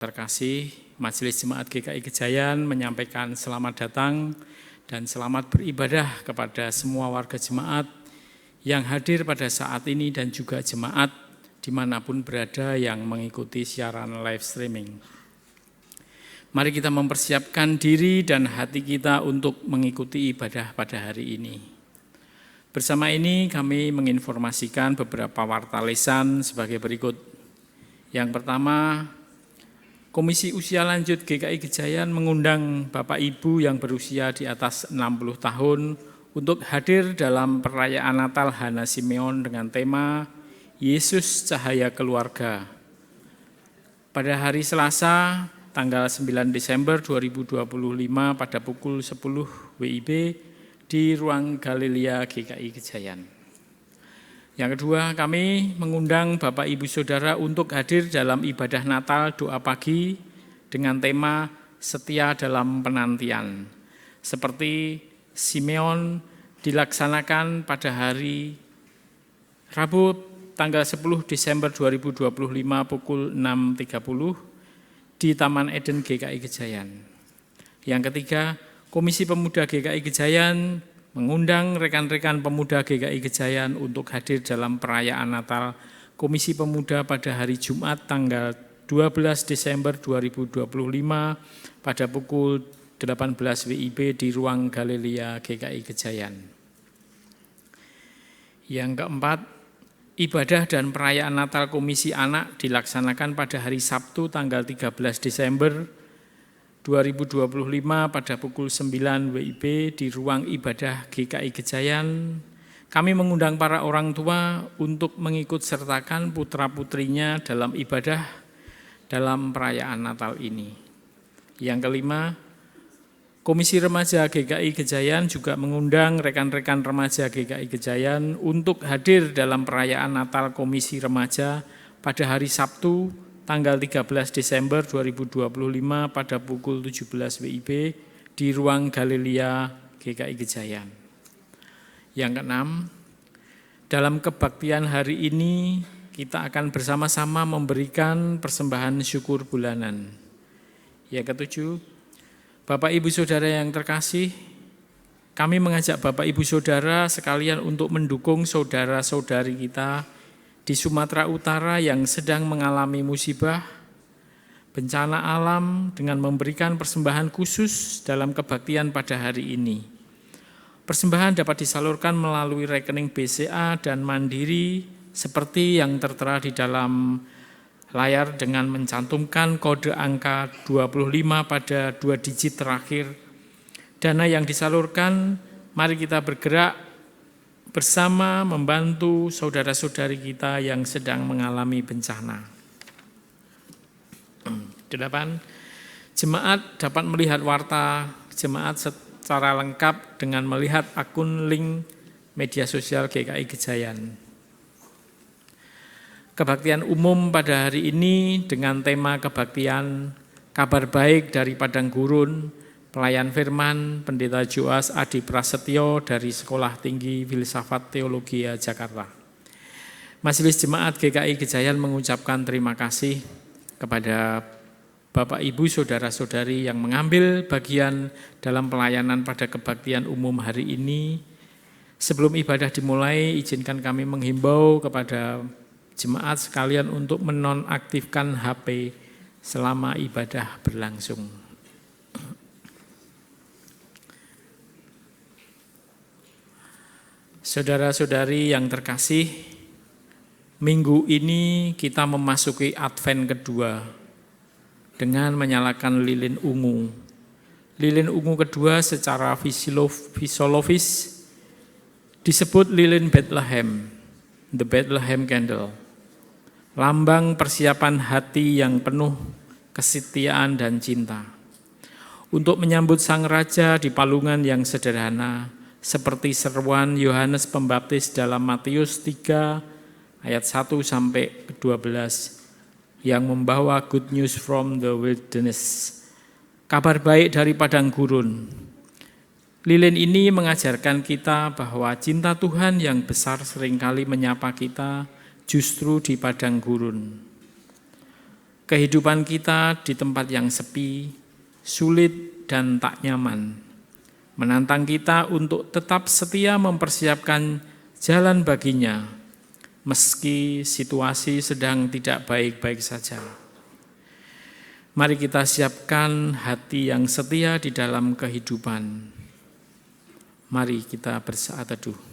Terkasih, Majelis Jemaat GKI Gejayan menyampaikan selamat datang dan selamat beribadah kepada semua warga jemaat yang hadir pada saat ini dan juga jemaat dimanapun berada yang mengikuti siaran live streaming. Mari kita mempersiapkan diri dan hati kita untuk mengikuti ibadah pada hari ini. Bersama ini kami menginformasikan beberapa warta lisan sebagai berikut. Yang pertama, Komisi Usia Lanjut GKI Gejayan mengundang Bapak Ibu yang berusia di atas 60 tahun untuk hadir dalam perayaan Natal Hana Simeon dengan tema Yesus Cahaya Keluarga. Pada hari Selasa, tanggal 9 Desember 2025 pada pukul 10 WIB di Ruang Galilea GKI Gejayan. Yang kedua, kami mengundang Bapak Ibu Saudara untuk hadir dalam ibadah Natal doa pagi dengan tema Setia dalam Penantian. Seperti Simeon dilaksanakan pada hari Rabu tanggal 10 Desember 2025 pukul 6.30 di Taman Eden GKI Gejayan. Yang ketiga, Komisi Pemuda GKI Gejayan mengundang rekan-rekan pemuda GKI Gejayan untuk hadir dalam perayaan Natal Komisi Pemuda pada hari Jumat tanggal 12 Desember 2025 pada pukul 18 WIB di Ruang Galilea GKI Gejayan. Yang keempat, ibadah dan perayaan Natal Komisi Anak dilaksanakan pada hari Sabtu tanggal 13 Desember 2025 pada pukul 9 WIB di Ruang Ibadah GKI Gejayan. Kami mengundang para orang tua untuk mengikut sertakan putra-putrinya dalam ibadah dalam perayaan Natal ini. Yang kelima, Komisi Remaja GKI Gejayan juga mengundang rekan-rekan remaja GKI Gejayan untuk hadir dalam perayaan Natal Komisi Remaja pada hari Sabtu tanggal 13 Desember 2025 pada pukul 17 WIB di Ruang Galilea GKI Gejayan. Yang keenam, dalam kebaktian hari ini kita akan bersama-sama memberikan persembahan syukur bulanan. Yang ketujuh, Bapak Ibu Saudara yang terkasih, kami mengajak Bapak Ibu Saudara sekalian untuk mendukung saudara-saudari kita di Sumatera Utara yang sedang mengalami musibah, bencana alam dengan memberikan persembahan khusus dalam kebaktian pada hari ini. Persembahan dapat disalurkan melalui rekening BCA dan Mandiri seperti yang tertera di dalam layar dengan mencantumkan kode angka 25 pada 2 digit terakhir. Dana yang disalurkan, mari kita bergerak bersama membantu saudara-saudari kita yang sedang mengalami bencana. 8. Jemaat dapat melihat warta jemaat secara lengkap dengan melihat akun link media sosial GKI Gejayan. Kebaktian umum pada hari ini dengan tema kebaktian kabar baik dari Padang Gurun, Pelayan Firman, Pendeta Joas Adi Prasetyo dari Sekolah Tinggi Filsafat Teologia Jakarta. Majelis Jemaat GKI Gejayan mengucapkan terima kasih kepada Bapak Ibu Saudara-saudari yang mengambil bagian dalam pelayanan pada kebaktian umum hari ini. Sebelum ibadah dimulai, izinkan kami menghimbau kepada jemaat sekalian untuk menonaktifkan HP selama ibadah berlangsung. Saudara-saudari yang terkasih, minggu ini kita memasuki Advent kedua dengan menyalakan lilin ungu. Lilin ungu kedua secara fisiologis disebut lilin Bethlehem, the Bethlehem Candle, lambang persiapan hati yang penuh kesetiaan dan cinta untuk menyambut Sang Raja di palungan yang sederhana, seperti seruan Yohanes Pembaptis dalam Matius 3 ayat 1 sampai 12 yang membawa good news from the wilderness, kabar baik dari padang gurun. Lilin ini mengajarkan kita bahwa cinta Tuhan yang besar seringkali menyapa kita justru di padang gurun. kehidupan kita di tempat yang sepi, sulit dan tak nyaman, menantang kita untuk tetap setia mempersiapkan jalan baginya, meski situasi sedang tidak baik-baik saja. Mari kita siapkan hati yang setia di dalam kehidupan. Mari kita bersaat teduh.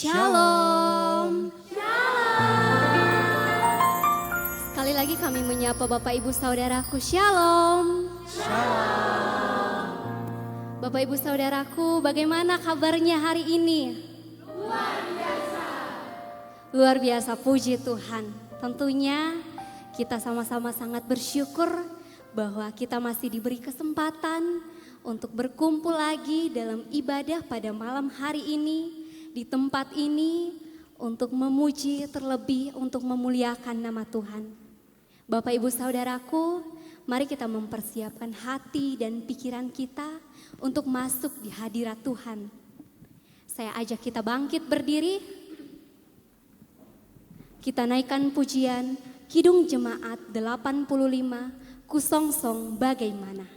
Shalom. Sekali lagi kami menyapa Bapak Ibu Saudaraku, Shalom. Bapak Ibu Saudaraku, bagaimana kabarnya hari ini? Luar biasa, puji Tuhan. Tentunya kita sama-sama sangat bersyukur bahwa kita masih diberi kesempatan untuk berkumpul lagi dalam ibadah pada malam hari ini, di tempat ini, untuk memuji, terlebih untuk memuliakan nama Tuhan. Bapak Ibu Saudaraku, mari kita mempersiapkan hati dan pikiran kita untuk masuk di hadirat Tuhan. Saya ajak kita bangkit berdiri. Kita naikkan pujian Kidung Jemaat 85, Kusongsong Bagaimana.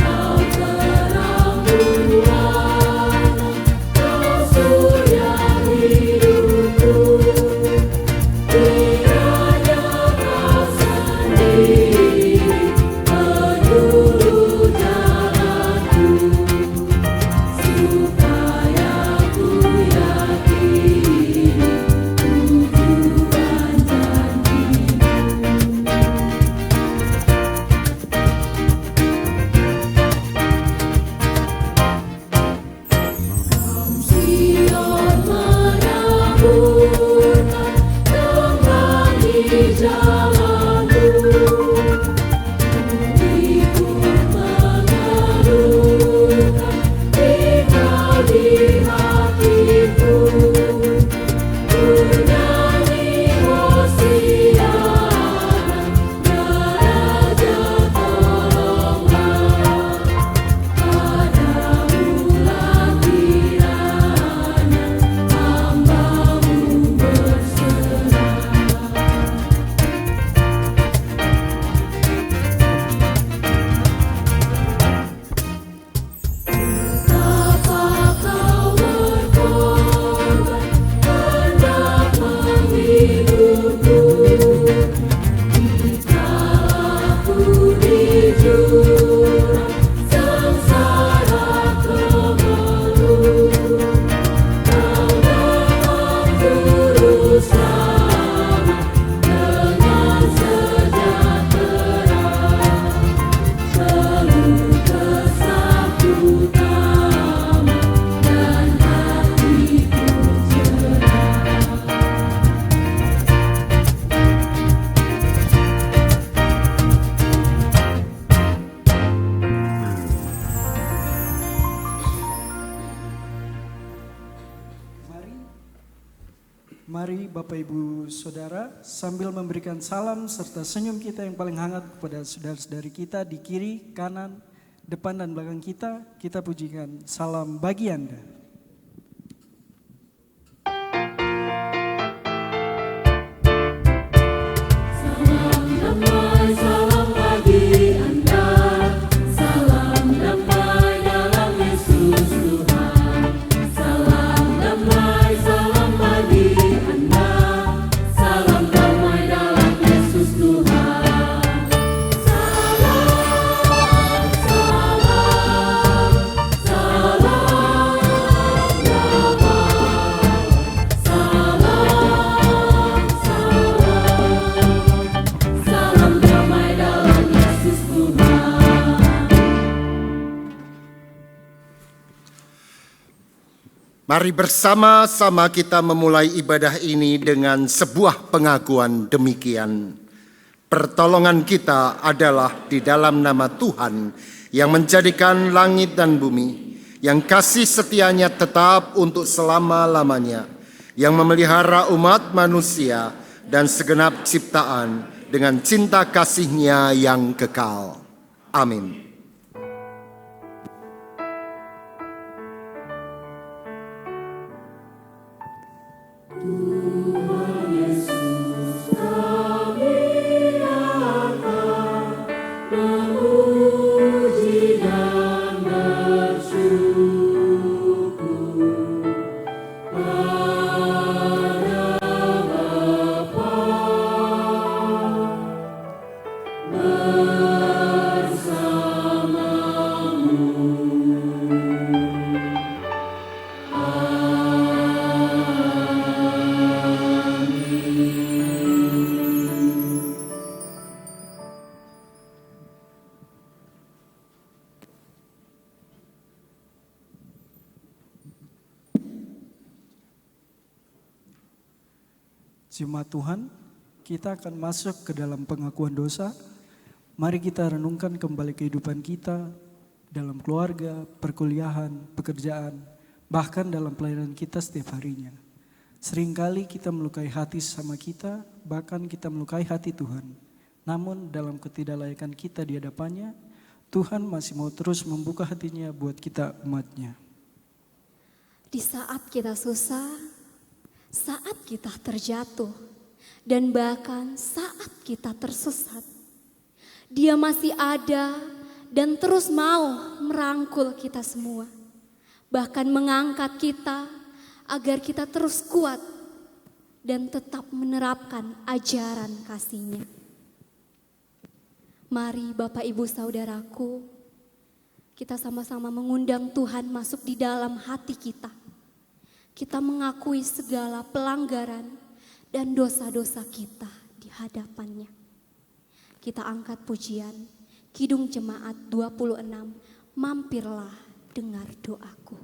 Kau terang mari Bapak Ibu Saudara sambil memberikan salam serta senyum kita yang paling hangat kepada saudara-saudari kita di kiri, kanan, depan dan belakang kita, kita pujikan salam bagi Anda. Salam damai, salam bagi Anda, salam damai dalam Yesus Tuhan. Salam damai, salam bagi Anda, salam damai dalam Yesus Tuhan. Salam, salam, salam damai, salam damai dalam Yesus Tuhan. Mari bersama-sama kita memulai ibadah ini dengan sebuah pengakuan demikian. Pertolongan kita adalah di dalam nama Tuhan yang menjadikan langit dan bumi, yang kasih setianya tetap untuk selama-lamanya, yang memelihara umat manusia dan segenap ciptaan dengan cinta kasih-Nya yang kekal. Amin. Memuji dan bersyukur pada Bapa bersamamu. Jemaat Tuhan, kita akan masuk ke dalam pengakuan dosa. Mari kita renungkan kembali kehidupan kita dalam keluarga, perkuliahan, pekerjaan, bahkan dalam pelayanan kita setiap harinya. Seringkali kita melukai hati sama kita, bahkan kita melukai hati Tuhan. Namun dalam ketidaklayakan kita di hadapannya, Tuhan masih mau terus membuka hatinya buat kita umatnya. Di saat kita susah, saat kita terjatuh, dan bahkan saat kita tersesat, Dia masih ada dan terus mau merangkul kita semua. Bahkan mengangkat kita agar kita terus kuat dan tetap menerapkan ajaran kasih-Nya. Mari Bapak Ibu Saudaraku, kita sama-sama mengundang Tuhan masuk di dalam hati kita. Kita mengakui segala pelanggaran dan dosa-dosa kita di hadapannya. Kita angkat pujian Kidung Jemaat 26, mampirlah dengar doaku.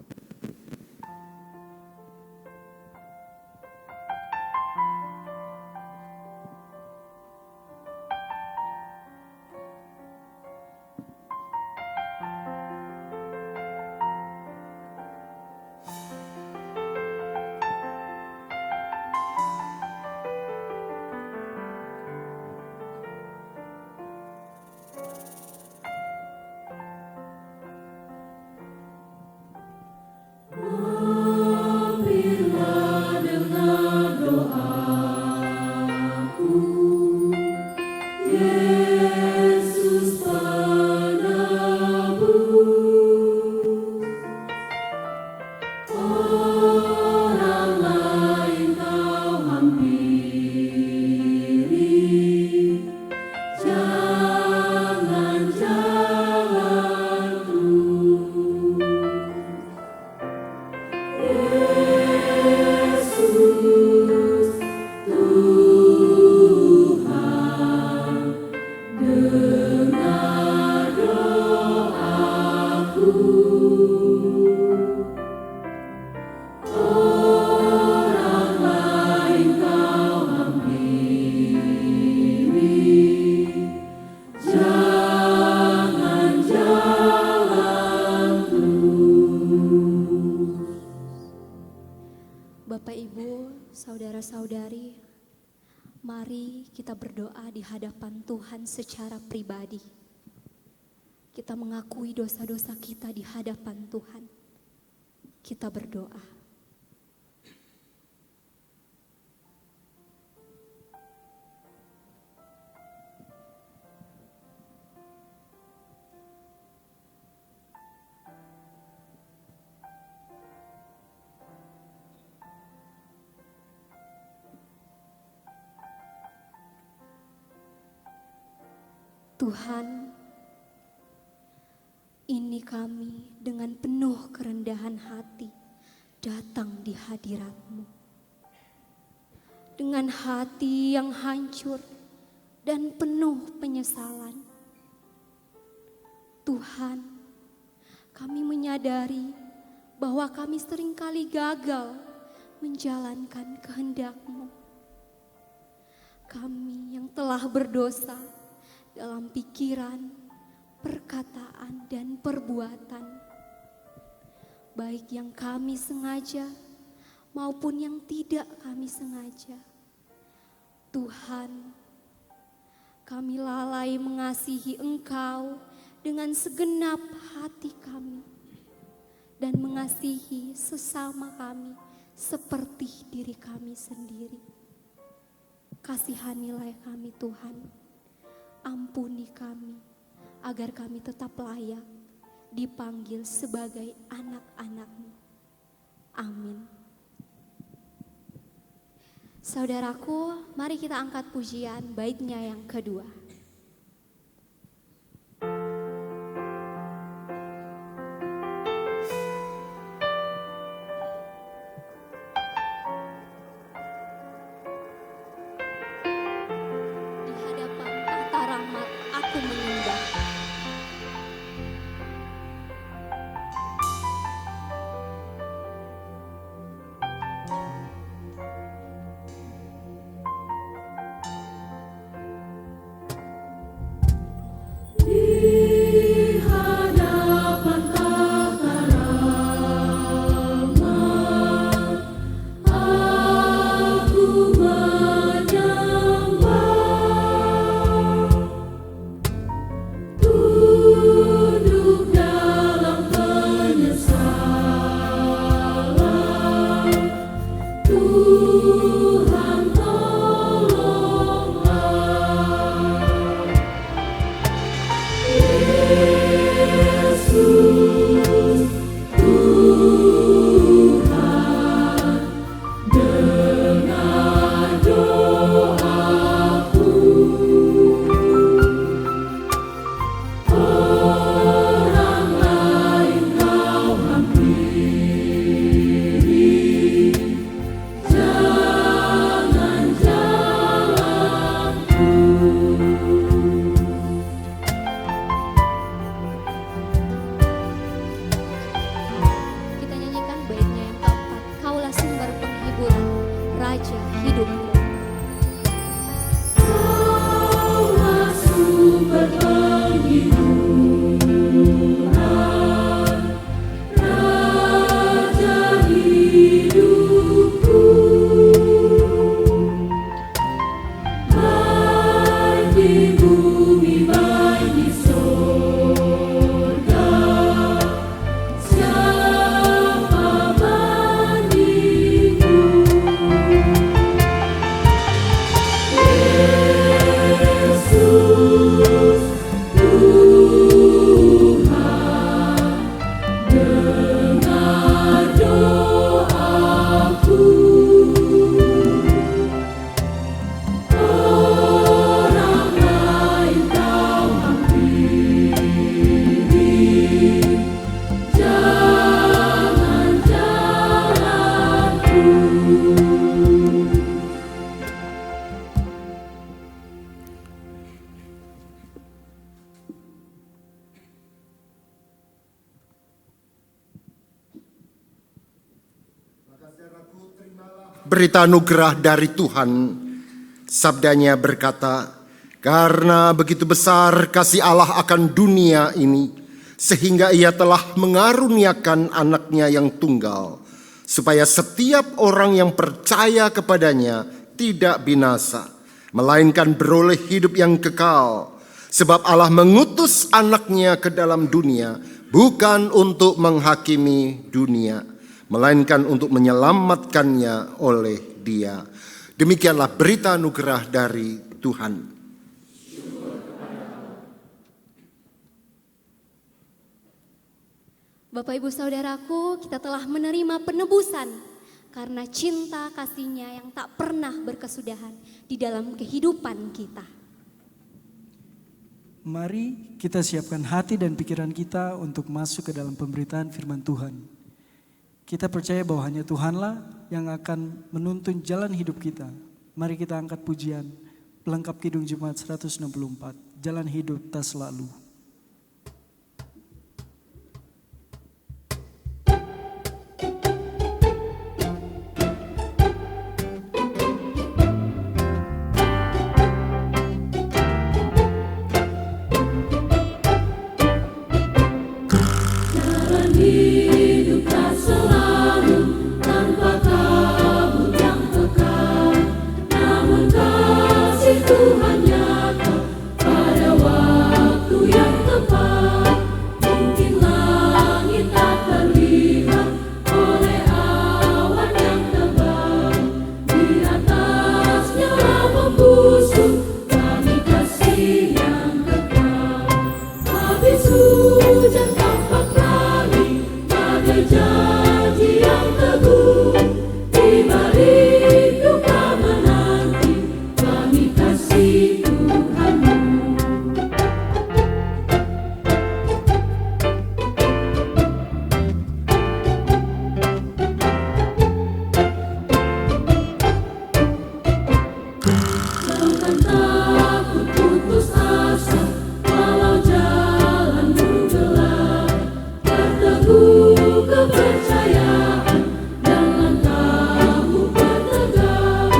kita berdoa di hadapan Tuhan secara pribadi. Kita mengakui dosa-dosa kita di hadapan Tuhan. Kita berdoa. Tuhan, ini kami dengan penuh kerendahan hati datang di hadirat-Mu. Dengan hati yang hancur dan penuh penyesalan. Tuhan, kami menyadari bahwa kami seringkali gagal menjalankan kehendak-Mu. Kami yang telah berdosa dalam pikiran, perkataan, dan perbuatan, baik yang kami sengaja maupun yang tidak kami sengaja. Tuhan, kami lalai mengasihi Engkau dengan segenap hati kami dan mengasihi sesama kami seperti diri kami sendiri. Kasihanilah kami Tuhan. Ampuni kami, agar kami tetap layak dipanggil sebagai anak-anak-Mu. Amin. Saudaraku, mari kita angkat pujian baitnya yang kedua. Berita anugerah dari Tuhan, sabdanya berkata, karena begitu besar kasih Allah akan dunia ini, sehingga ia telah mengaruniakan anaknya yang tunggal, supaya setiap orang yang percaya kepadanya tidak binasa, melainkan beroleh hidup yang kekal. Sebab Allah mengutus anaknya ke dalam dunia bukan untuk menghakimi dunia, melainkan untuk menyelamatkannya oleh Dia. Demikianlah berita anugerah dari Tuhan. Bapak Ibu Saudaraku, kita telah menerima penebusan karena cinta kasih-Nya yang tak pernah berkesudahan di dalam kehidupan kita. Mari kita siapkan hati dan pikiran kita untuk masuk ke dalam pemberitaan firman Tuhan. Kita percaya bahwa hanya Tuhanlah yang akan menuntun jalan hidup kita. Mari kita angkat pujian pelengkap Kidung Jemaat 164, Jalan Hidup Tak Selalu. Jalan hidup tak selalu tanpa kabut yang kekal, namun kasih Tuhan nyata pada waktu yang tepat. Mungkin langit tak terlihat oleh awan yang tebal, di atasnya membusuk kami kasih yang kekal. Habis hujan tampak lagi bagai janji yang teguh, di balik duka menanti kami kasih Tuhan-Mu. Jangan takut putus asa walau jalanmu gelap, berteguh kepercayaan dan langkahmu bertegak.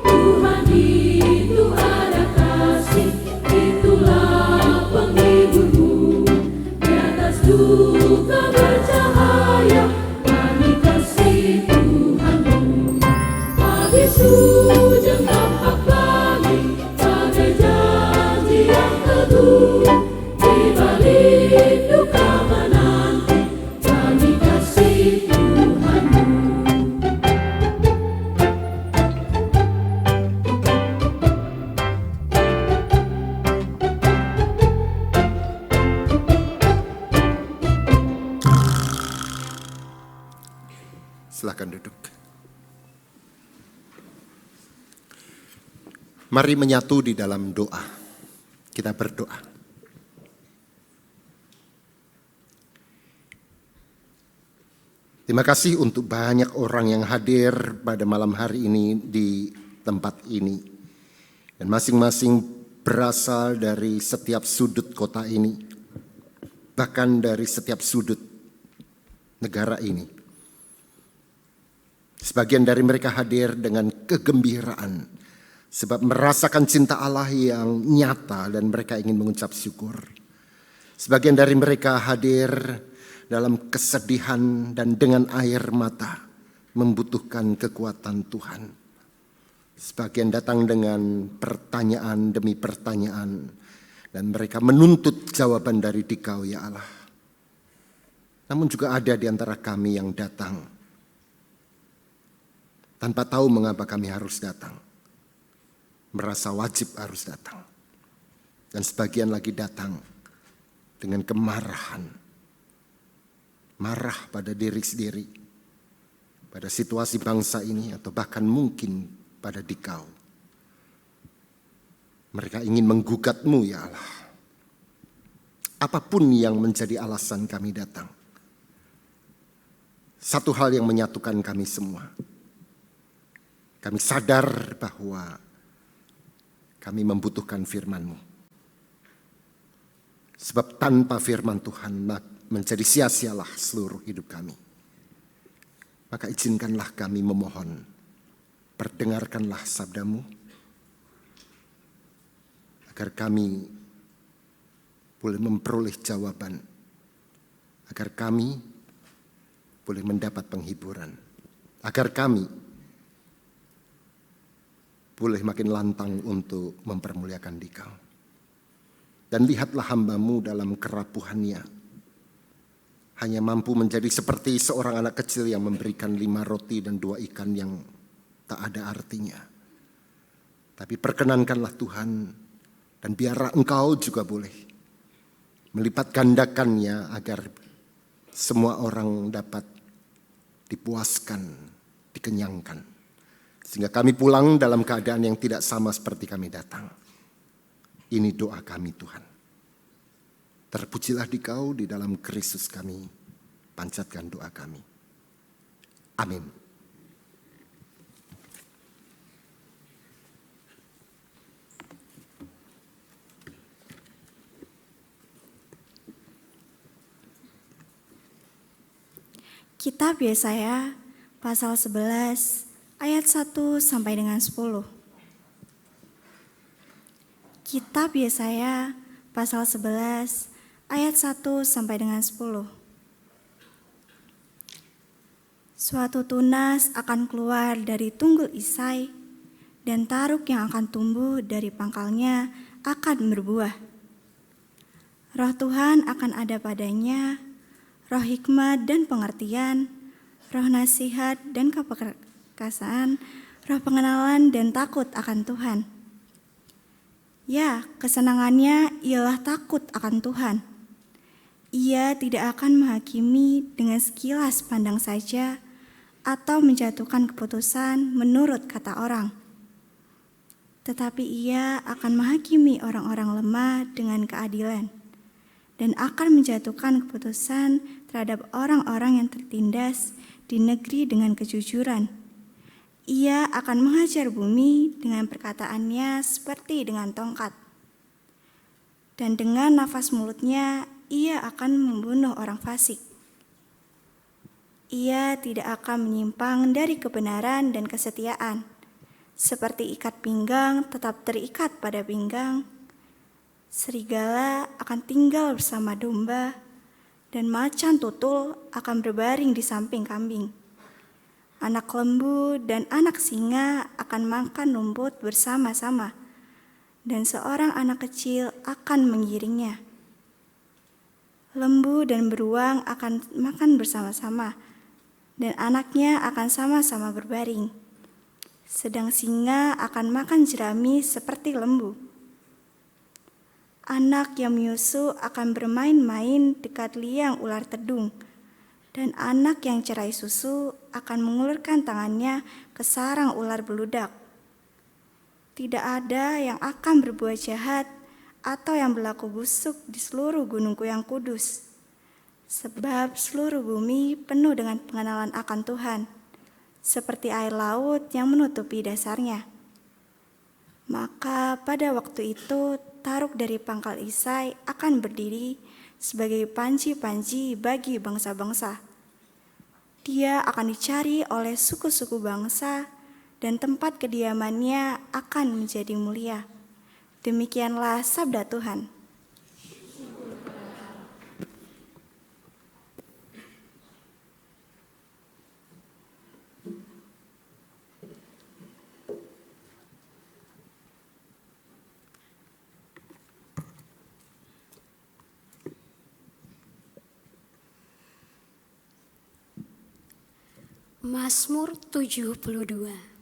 Tuhan itu ada kasih, itulah penghiburmu. Di atas duka bercahaya kami kasih Tuhan-Mu. Habis hujan tampak lagi bagai janji yang teguh, di balik duka menanti kami kasih Tuhan-Mu. Silakan duduk. Mari menyatu di dalam doa. Kita berdoa. Terima kasih untuk banyak orang yang hadir pada malam hari ini di tempat ini. Dan masing-masing berasal dari setiap sudut kota ini. Bahkan dari setiap sudut negara ini. Sebagian dari mereka hadir dengan kegembiraan, sebab merasakan cinta Allah yang nyata dan mereka ingin mengucap syukur. Sebagian dari mereka hadir dalam kesedihan dan dengan air mata membutuhkan kekuatan Tuhan. Sebagian datang dengan pertanyaan demi pertanyaan dan mereka menuntut jawaban dari Dikau ya Allah. Namun juga ada di antara kami yang datang tanpa tahu mengapa kami harus datang. Merasa wajib harus datang. Dan sebagian lagi datang dengan kemarahan. Marah pada diri sendiri. Pada situasi bangsa ini atau bahkan mungkin pada Dikau. Mereka ingin menggugat-Mu ya Allah. Apapun yang menjadi alasan kami datang. Satu hal yang menyatukan kami semua. Kami sadar bahwa kami membutuhkan firman-Mu. Sebab tanpa firman Tuhan menjadi sia-sialah seluruh hidup kami. Maka izinkanlah kami memohon. Perdengarkanlah sabda-Mu. Agar kami boleh memperoleh jawaban. Agar kami boleh mendapat penghiburan. Agar kami boleh makin lantang untuk mempermuliakan Dikau. Dan lihatlah hamba-Mu dalam kerapuhannya, hanya mampu menjadi seperti seorang anak kecil yang memberikan 5 roti dan 2 ikan yang tak ada artinya. Tapi perkenankanlah Tuhan, dan biarlah Engkau juga boleh melipat gandakannya agar semua orang dapat dipuaskan, dikenyangkan. Sehingga kami pulang dalam keadaan yang tidak sama seperti kami datang. Ini doa kami Tuhan. Terpujilah Dikau di dalam Kristus kami, panjatkan doa kami. Amin. Kitab Yesaya pasal 11 ayat 1 sampai dengan 10. Kitab Yesaya pasal 11 ayat 1 sampai dengan 10. Suatu tunas akan keluar dari tunggul Isai, dan taruk yang akan tumbuh dari pangkalnya akan berbuah. Roh Tuhan akan ada padanya, roh hikmat dan pengertian, roh nasihat dan keperkasaan, roh pengenalan dan takut akan Tuhan. Ya, kesenangannya ialah takut akan Tuhan. Ia tidak akan menghakimi dengan sekilas pandang saja atau menjatuhkan keputusan menurut kata orang. Tetapi ia akan menghakimi orang-orang lemah dengan keadilan, dan akan menjatuhkan keputusan terhadap orang-orang yang tertindas di negeri dengan kejujuran. Ia akan menghajar bumi dengan perkataannya seperti dengan tongkat. Dan dengan nafas mulutnya, ia akan membunuh orang fasik. Ia tidak akan menyimpang dari kebenaran dan kesetiaan. Seperti ikat pinggang tetap terikat pada pinggang, serigala akan tinggal bersama domba, dan macan tutul akan berbaring di samping kambing. Anak lembu dan anak singa akan makan rumput bersama-sama, dan seorang anak kecil akan mengiringnya. Lembu dan beruang akan makan bersama-sama, dan anaknya akan sama-sama berbaring. Sedang singa akan makan jerami seperti lembu. Anak yang menyusu akan bermain-main dekat liang ular tedung, dan anak yang cerai susu akan mengulurkan tangannya ke sarang ular beludak. Tidak ada yang akan berbuat jahat atau yang berlaku busuk di seluruh gunungku yang kudus, sebab seluruh bumi penuh dengan pengenalan akan Tuhan, seperti air laut yang menutupi dasarnya. Maka pada waktu itu taruk dari pangkal Isai akan berdiri sebagai panji-panji bagi bangsa-bangsa. Dia akan dicari oleh suku-suku bangsa, dan tempat kediamannya akan menjadi mulia. Demikianlah sabda Tuhan. Mazmur 72.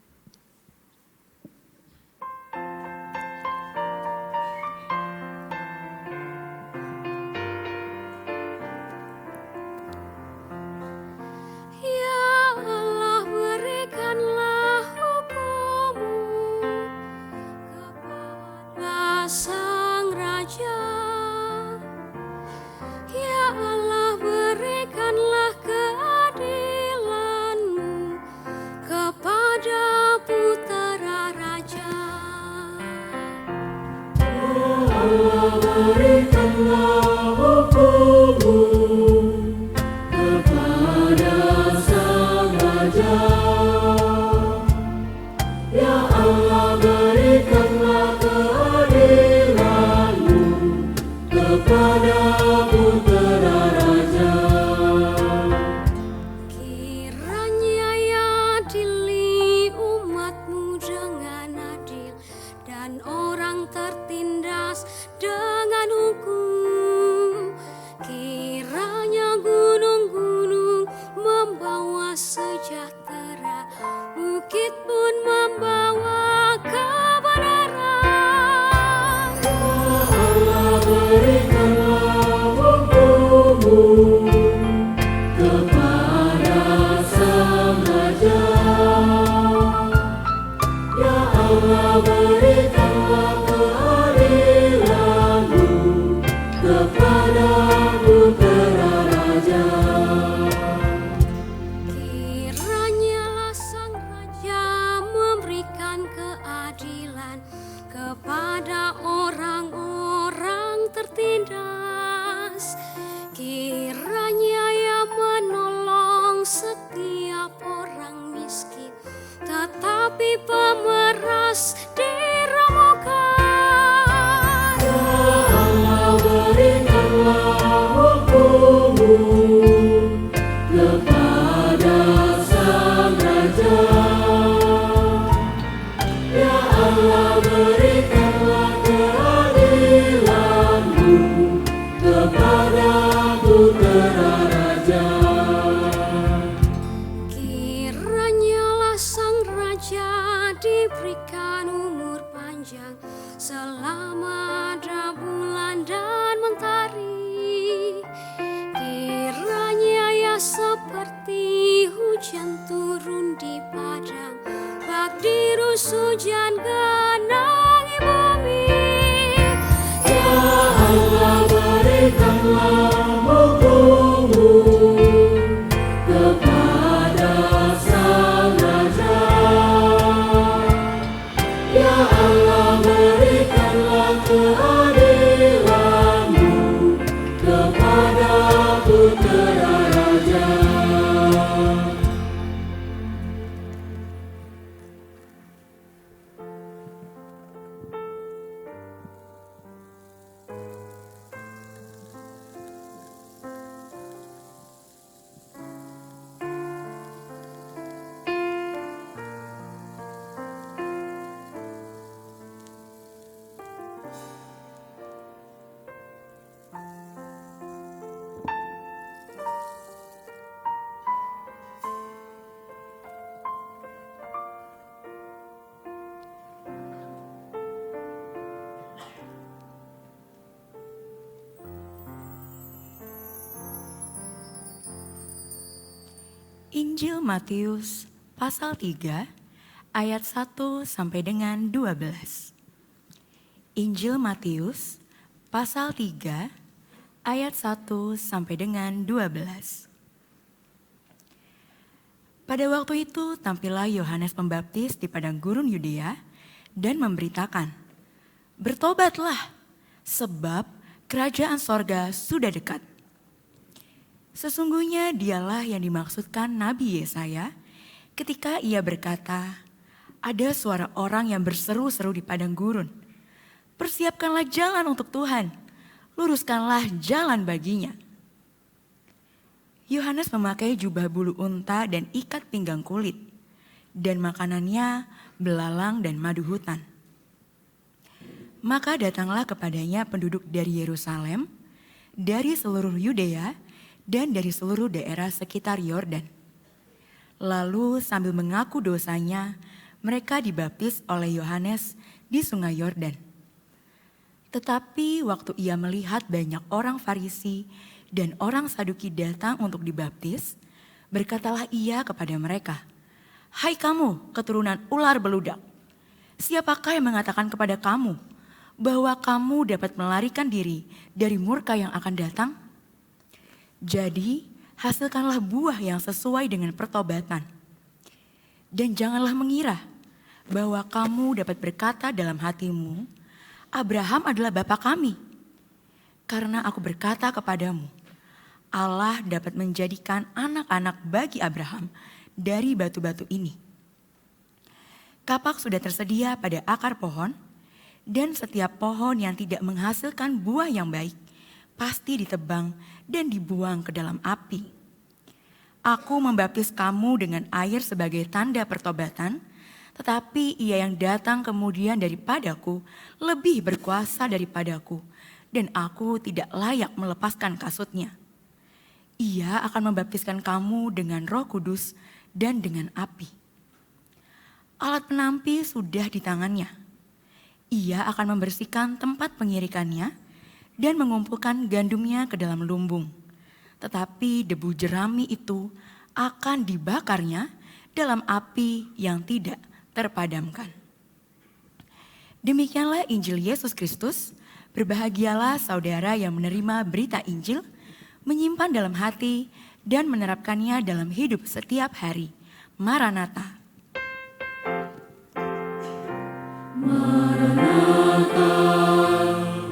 Kiranya ya adili umatmu dengan adil. berikanlah hukum-Mu kepada Sang Raja. Ya Allah, berikanlah keadilan-Mu kepada Putra Raja. Kiranya Sang Raja memberikan keadilan kepada orang-orang tertindas. Kiranya Ia menolong setiap orang miskin, tetapi pemeras diremukkan. Allah, berikanlah hukum-Mu kepada Sang Raja. Ya Allah, berikanlah keadilan-Mu kepada Putra Raja. Kiranyalah Sang Raja diberikan umur panjang selama ada bulan dan mentari. Kiranya Ia seperti hujan turun di padang, bak dirus hujan genangi bumi. Ya Allah, berikanlah hukum-Mu kepada Sang Raja. Ya Allah, berikanlah keadilan-Mu kepada Putra Raja. Injil Matius pasal 3 ayat 1 sampai dengan 12. Injil Matius pasal 3 ayat 1 sampai dengan 12. Pada waktu itu tampillah Yohanes Pembaptis di padang gurun Yudea dan memberitakan, "Bertobatlah, sebab kerajaan sorga sudah dekat." Sesungguhnya dialah yang dimaksudkan Nabi Yesaya ketika ia berkata, "Ada suara orang yang berseru-seru di padang gurun, persiapkanlah jalan untuk Tuhan, luruskanlah jalan baginya." Yohanes memakai jubah bulu unta dan ikat pinggang kulit, dan makanannya belalang dan madu hutan. Maka datanglah kepadanya penduduk dari Yerusalem, dari seluruh Yudea, dan dari seluruh daerah sekitar Yordan. Lalu sambil mengaku dosanya, mereka dibaptis oleh Yohanes di sungai Yordan. Tetapi waktu ia melihat banyak orang Farisi dan orang Saduki datang untuk dibaptis, berkatalah ia kepada mereka, "Hai kamu keturunan ular beludak, siapakah yang mengatakan kepada kamu bahwa kamu dapat melarikan diri dari murka yang akan datang? Jadi hasilkanlah buah yang sesuai dengan pertobatan. Dan janganlah mengira bahwa kamu dapat berkata dalam hatimu, Abraham adalah bapa kami. Karena aku berkata kepadamu, Allah dapat menjadikan anak-anak bagi Abraham dari batu-batu ini. Kapak sudah tersedia pada akar pohon, dan setiap pohon yang tidak menghasilkan buah yang baik pasti ditebang dan dibuang ke dalam api. Aku membaptis kamu dengan air sebagai tanda pertobatan, tetapi ia yang datang kemudian daripadaku lebih berkuasa daripadaku, dan aku tidak layak melepaskan kasutnya. Ia akan membaptiskan kamu dengan Roh Kudus dan dengan api. Alat penampi sudah di tangannya. Ia akan membersihkan tempat pengirikannya dan mengumpulkan gandumnya ke dalam lumbung. Tetapi debu jerami itu akan dibakarnya dalam api yang tidak terpadamkan. Demikianlah Injil Yesus Kristus. Berbahagialah saudara yang menerima berita Injil, menyimpan dalam hati, dan menerapkannya dalam hidup setiap hari. Maranatha. Maranatha,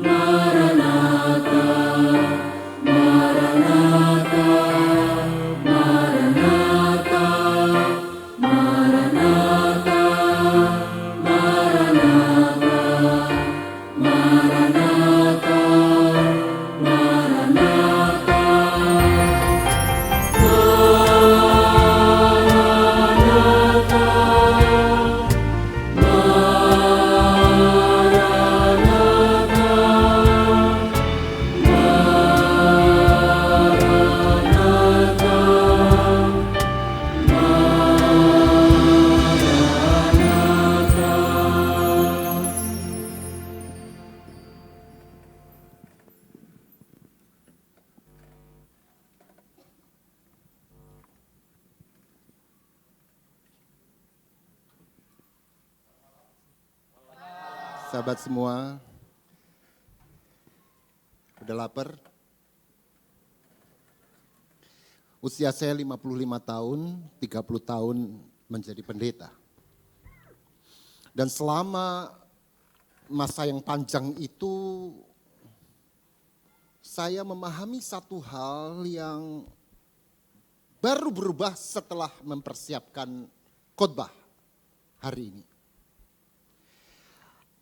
Maranatha, Maranatha, Maranatha, Maranatha, Maranatha, Maranatha, Sahabat semua, udah lapar? Usia saya 55 tahun, 30 tahun menjadi pendeta. Dan selama masa yang panjang itu, saya memahami satu hal yang baru berubah setelah mempersiapkan khotbah hari ini.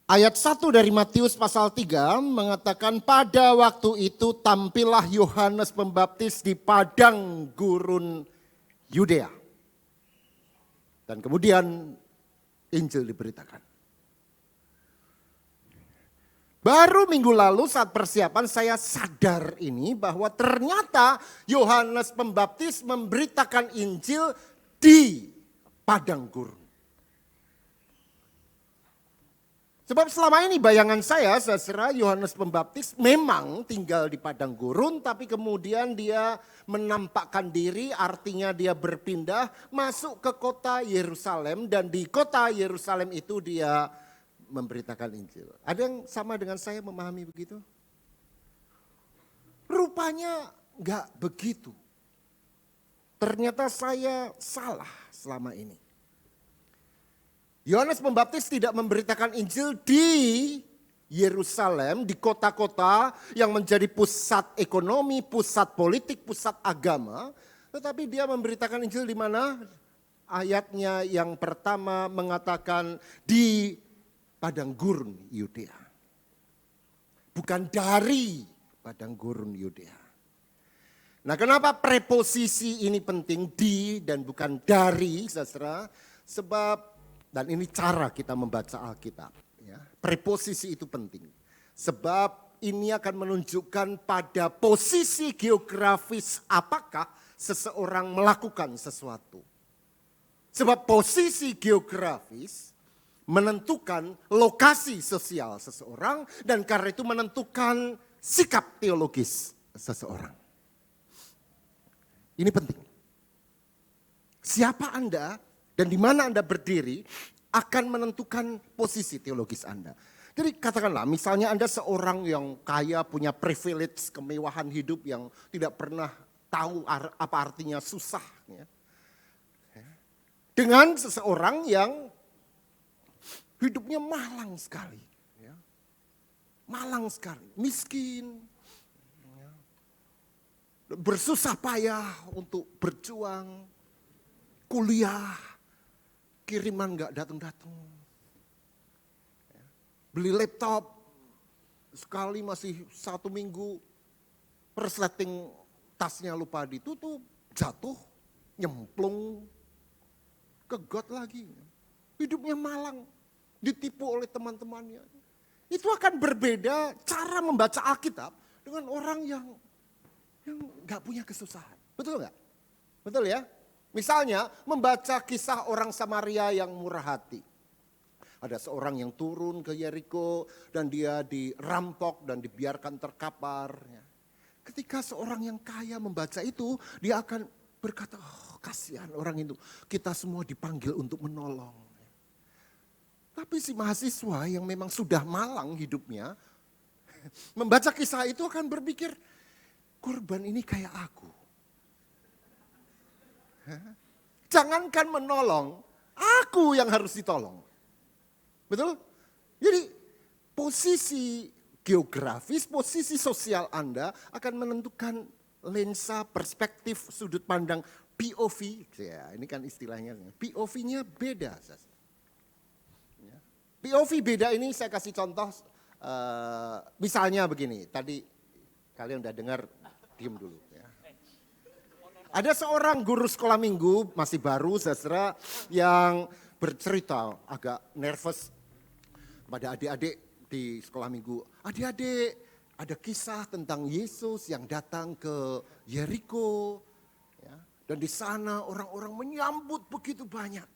Ayat 1 dari Matius pasal 3 mengatakan pada waktu itu tampillah Yohanes Pembaptis di padang gurun Yudea. Dan kemudian Injil diberitakan. Baru minggu lalu saat persiapan saya sadar ini bahwa ternyata Yohanes Pembaptis memberitakan Injil di padang gurun. Sebab selama ini bayangan saya, saudara, Yohanes Pembaptis memang tinggal di padang gurun, tapi kemudian dia menampakkan diri, artinya dia berpindah masuk ke kota Yerusalem, dan di kota Yerusalem itu dia memberitakan Injil. Ada yang sama dengan saya memahami begitu? Rupanya enggak begitu. Ternyata saya salah selama ini. Yohanes Pembaptis tidak memberitakan Injil di Yerusalem, di kota-kota yang menjadi pusat ekonomi, pusat politik, pusat agama. Tetapi dia memberitakan Injil di mana? Ayatnya yang pertama mengatakan di padang gurun Yudea. Bukan dari padang gurun Yudea. Nah, kenapa preposisi ini penting, di dan bukan dari, saudara? Sebab dan ini cara kita membaca Alkitab. Ya. Preposisi itu penting. Sebab ini akan menunjukkan pada posisi geografis apakah seseorang melakukan sesuatu. Sebab posisi geografis menentukan lokasi sosial seseorang dan karena itu menentukan sikap teologis seseorang. Ini penting. Siapa Anda dan di mana Anda berdiri akan menentukan posisi teologis Anda. Jadi katakanlah misalnya Anda seorang yang kaya, punya privilege, kemewahan hidup yang tidak pernah tahu apa artinya susah. Ya. Dengan seseorang yang hidupnya malang sekali. Ya. Malang sekali, miskin. Ya. Bersusah payah untuk berjuang, kuliah. Kiriman gak datang-datang. Beli laptop, sekali masih 1 minggu, persleting tasnya lupa ditutup, jatuh, nyemplung, ke got lagi. Hidupnya malang, ditipu oleh teman-temannya. Itu akan berbeda cara membaca Alkitab dengan orang yang gak punya kesusahan. Betul gak? Betul ya? Misalnya membaca kisah orang Samaria yang murah hati. Ada seorang yang turun ke Yeriko dan dia dirampok dan dibiarkan terkapar. Ketika seorang yang kaya membaca itu, dia akan berkata, oh, kasihan orang itu. Kita semua dipanggil untuk menolong. Tapi si mahasiswa yang memang sudah malang hidupnya, membaca kisah itu akan berpikir, korban ini kayak aku. Jangankan menolong, aku yang harus ditolong. Betul? Jadi posisi geografis, posisi sosial Anda akan menentukan lensa perspektif sudut pandang POV. Ya, ini kan istilahnya. POV-nya beda. POV beda ini saya kasih contoh. Misalnya begini, tadi kalian udah dengar, diem dulu. Ya. Ada seorang guru sekolah minggu, masih baru, saudara, yang bercerita agak nervous pada adik-adik di sekolah minggu. Adik-adik, ada kisah tentang Yesus yang datang ke Yeriko. Ya, dan di sana orang-orang menyambut begitu banyak.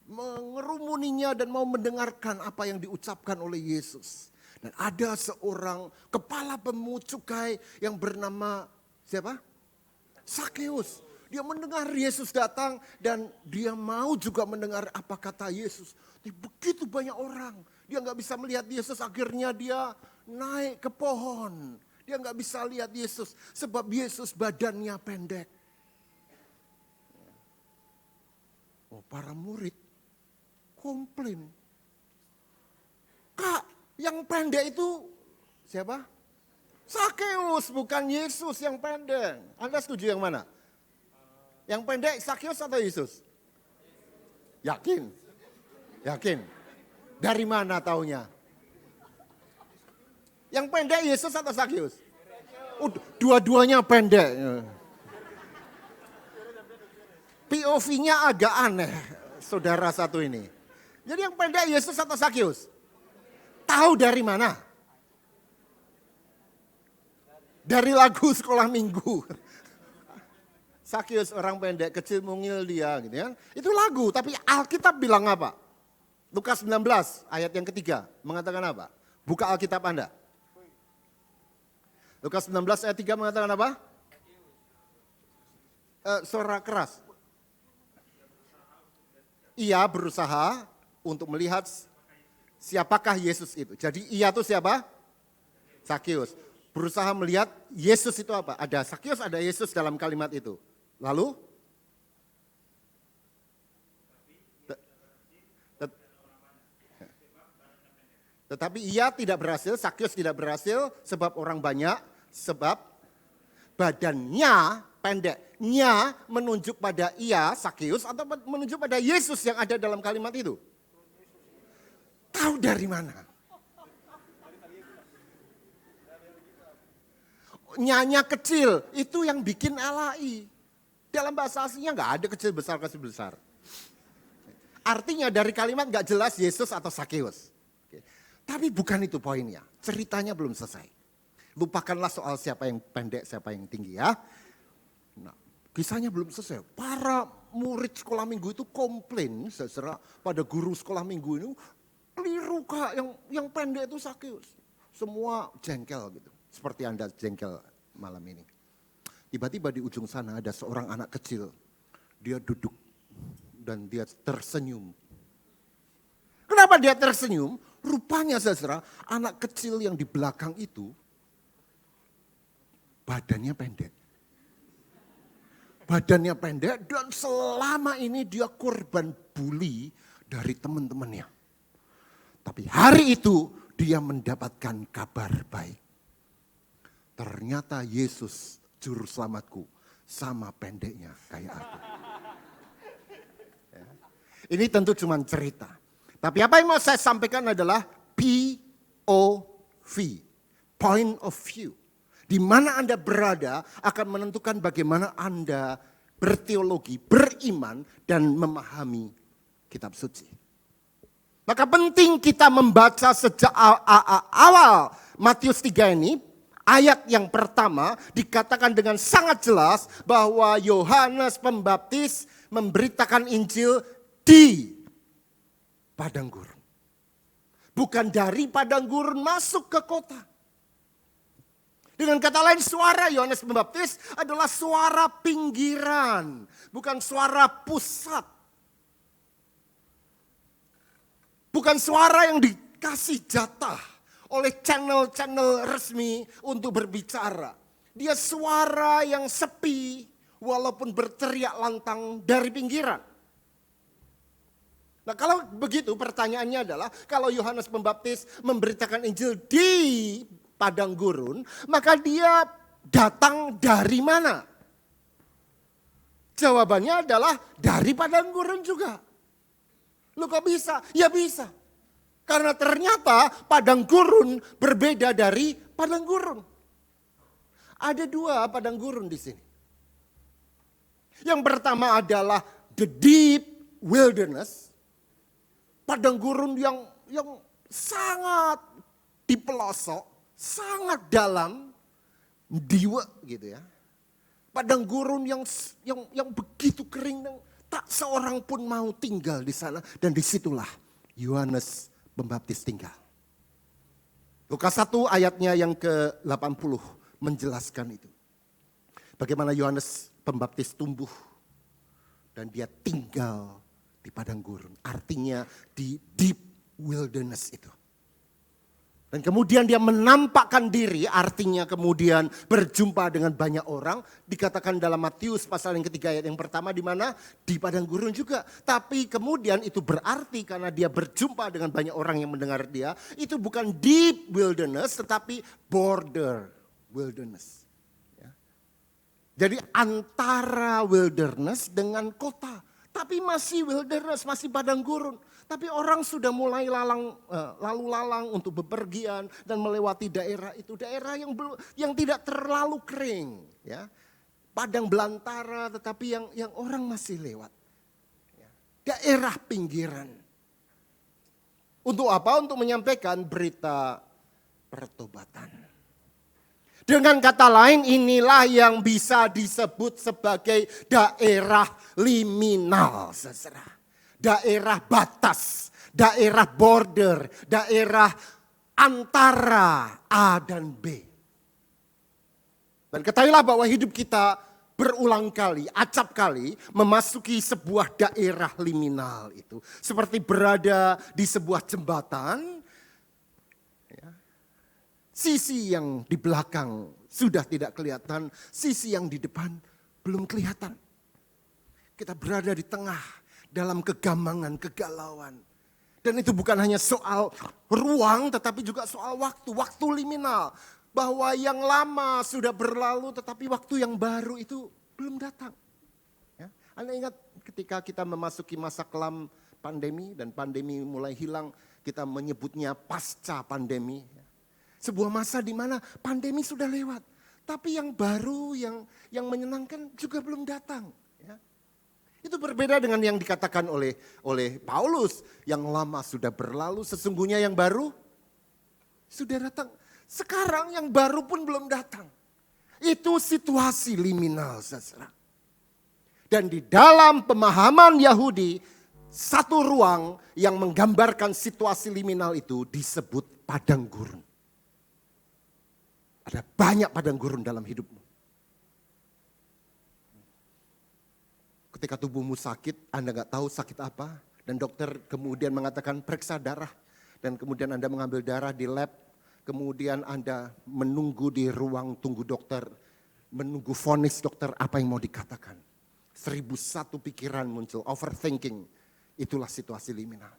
Mengerumuninya dan mau mendengarkan apa yang diucapkan oleh Yesus. Dan ada seorang kepala pemungut cukai yang bernama siapa? Sakeus. Dia mendengar Yesus datang dan dia mau juga mendengar apa kata Yesus. Begitu banyak orang. Dia nggak bisa melihat Yesus, akhirnya dia naik ke pohon. Dia nggak bisa lihat Yesus sebab Yesus badannya pendek. Oh, para murid komplain. Kak, yang pendek itu siapa? Sakeus, bukan Yesus yang pendek. Anda setuju yang mana? Yang pendek Sakeus atau Yesus? Yakin? Yakin? Dari mana taunya? Yang pendek Yesus atau Sakeus? Dua-duanya pendek. POV-nya agak aneh, saudara satu ini. Jadi yang pendek Yesus atau Sakeus? Tahu dari mana? Dari lagu sekolah minggu. Sakeus orang pendek, kecil mungil dia gitu ya. Itu lagu, tapi Alkitab bilang apa? Lukas 19 ayat yang ketiga mengatakan apa? Buka Alkitab Anda. Lukas 19 ayat 3 mengatakan apa? Suara keras. Ia berusaha untuk melihat siapakah Yesus itu. Jadi ia itu siapa? Sakeus. Berusaha melihat Yesus itu apa? Ada Sakeus, ada Yesus dalam kalimat itu. Lalu? Tetapi ia tidak berhasil, Sakeus tidak berhasil sebab orang banyak, sebab badannya pendek. Nya menunjuk pada ia, Sakeus, atau menunjuk pada Yesus yang ada dalam kalimat itu? Tahu dari mana? Nyanya kecil, itu yang bikin alai. Dalam bahasa aslinya nggak ada kecil besar. Artinya dari kalimat nggak jelas Yesus atau Sakeus. Tapi bukan itu poinnya, ceritanya belum selesai. Lupakanlah soal siapa yang pendek, siapa yang tinggi ya. Nah, kisahnya belum selesai. Para murid sekolah minggu itu komplain pada guru sekolah minggu ini, keliru Kak, yang pendek itu Sakeus. Semua jengkel gitu. Seperti Anda jengkel malam ini. Tiba-tiba di ujung sana ada seorang anak kecil. Dia duduk dan dia tersenyum. Kenapa dia tersenyum? Rupanya saudara, anak kecil yang di belakang itu badannya pendek. Badannya pendek dan selama ini dia korban bully dari teman-temannya. Tapi hari itu dia mendapatkan kabar baik. Ternyata Yesus juru selamatku sama pendeknya kayak aku. Ya. Ini tentu cuma cerita. Tapi apa yang mau saya sampaikan adalah POV, point of view. Di mana Anda berada akan menentukan bagaimana Anda berteologi, beriman, dan memahami kitab suci. Maka penting kita membaca sejak awal Matius 3 ini. Ayat yang pertama dikatakan dengan sangat jelas bahwa Yohanes Pembaptis memberitakan Injil di padang gurun. bukan dari padang gurun masuk ke kota. Dengan kata lain, suara Yohanes Pembaptis adalah suara pinggiran, bukan suara pusat. Bukan suara yang dikasih jatah oleh channel-channel resmi untuk berbicara. Dia suara yang sepi walaupun berteriak lantang dari pinggiran. Nah, kalau begitu pertanyaannya adalah, kalau Yohanes Pembaptis memberitakan Injil di padang gurun, maka dia datang dari mana? Jawabannya adalah dari padang gurun juga. Loh, kok bisa? Ya bisa. Karena ternyata padang gurun berbeda dari padang gurun. Ada dua padang gurun di sini. Yang pertama adalah the deep wilderness. Padang gurun yang sangat di pelosok, sangat dalam, diwe gitu ya. Padang gurun yang begitu kering dan tak seorang pun mau tinggal di sana, dan disitulah Yohanes Pembaptis tinggal. Lukas 1 ayatnya yang ke-80 menjelaskan itu. Bagaimana Yohanes Pembaptis tumbuh dan dia tinggal di padang gurun. Artinya di deep wilderness itu. Dan kemudian dia menampakkan diri, artinya kemudian berjumpa dengan banyak orang. Dikatakan dalam Matius pasal yang ketiga ayat yang pertama, di mana di padang gurun juga. Tapi kemudian itu berarti karena dia berjumpa dengan banyak orang yang mendengar dia, itu bukan deep wilderness tetapi border wilderness. Ya. Jadi antara wilderness dengan kota. Tapi masih wilderness, masih padang gurun. Tapi orang sudah mulai lalu lalang untuk bepergian dan melewati daerah itu. Daerah yang tidak terlalu kering. Ya. Padang belantara tetapi yang orang masih lewat. Ya. Daerah pinggiran. Untuk apa? Untuk menyampaikan berita pertobatan. Dengan kata lain, inilah yang bisa disebut sebagai daerah liminal, saudara. Daerah batas, daerah border, daerah antara A dan B. Dan ketahuilah bahwa hidup kita berulang kali, acap kali memasuki sebuah daerah liminal itu. Seperti berada di sebuah jembatan, ya. Sisi yang di belakang sudah tidak kelihatan, sisi yang di depan belum kelihatan. Kita berada di tengah, dalam kegamangan, kegalauan. Dan itu bukan hanya soal ruang, tetapi juga soal waktu. Waktu liminal. Bahwa yang lama sudah berlalu, tetapi waktu yang baru itu belum datang. Ya. Anda ingat ketika kita memasuki masa kelam pandemi, dan pandemi mulai hilang, kita menyebutnya pasca pandemi. Sebuah masa di mana pandemi sudah lewat. Tapi yang baru, yang menyenangkan juga belum datang. Itu berbeda dengan yang dikatakan oleh Paulus. Yang lama sudah berlalu, sesungguhnya yang baru sudah datang. Sekarang yang baru pun belum datang. Itu situasi liminal, saudara. Dan di dalam pemahaman Yahudi, satu ruang yang menggambarkan situasi liminal itu disebut padang gurun. Ada banyak padang gurun dalam hidupmu. Ketika tubuhmu sakit, Anda nggak tahu sakit apa. Dan dokter kemudian mengatakan periksa darah. Dan kemudian Anda mengambil darah di lab. Kemudian Anda menunggu di ruang tunggu dokter. Menunggu vonis dokter apa yang mau dikatakan. 1001 pikiran muncul, overthinking. Itulah situasi liminal.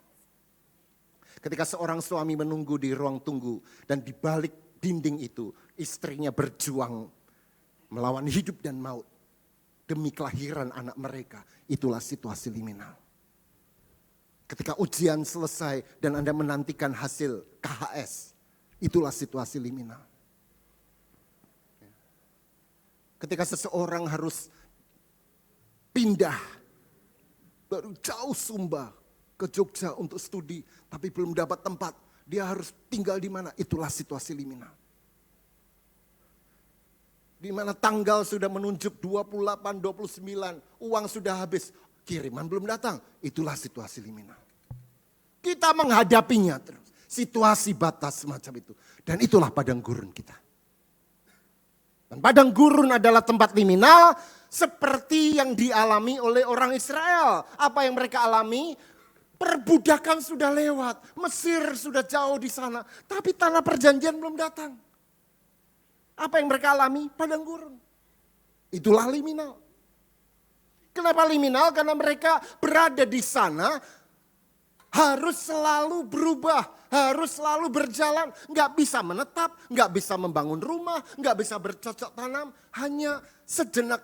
Ketika seorang suami menunggu di ruang tunggu. Dan di balik dinding itu, istrinya berjuang melawan hidup dan maut. Demi kelahiran anak mereka, itulah situasi liminal. Ketika ujian selesai dan Anda menantikan hasil KHS, itulah situasi liminal. Ketika seseorang harus pindah baru jauh Sumba ke Jogja untuk studi, tapi belum dapat tempat, dia harus tinggal di mana? Itulah situasi liminal. Di mana tanggal sudah menunjuk 28, 29, uang sudah habis, kiriman belum datang. Itulah situasi liminal. Kita menghadapinya terus. situasi batas semacam itu. Dan itulah padang gurun kita. Dan padang gurun adalah tempat liminal seperti yang dialami oleh orang Israel. Apa yang mereka alami? Perbudakan sudah lewat, Mesir sudah jauh di sana, tapi tanah perjanjian belum datang. Apa yang mereka alami? Padang gurun. Itulah liminal. Kenapa liminal? Karena mereka berada di sana harus selalu berubah, harus selalu berjalan. Nggak bisa menetap, nggak bisa membangun rumah, nggak bisa bercocok tanam. Hanya sejenak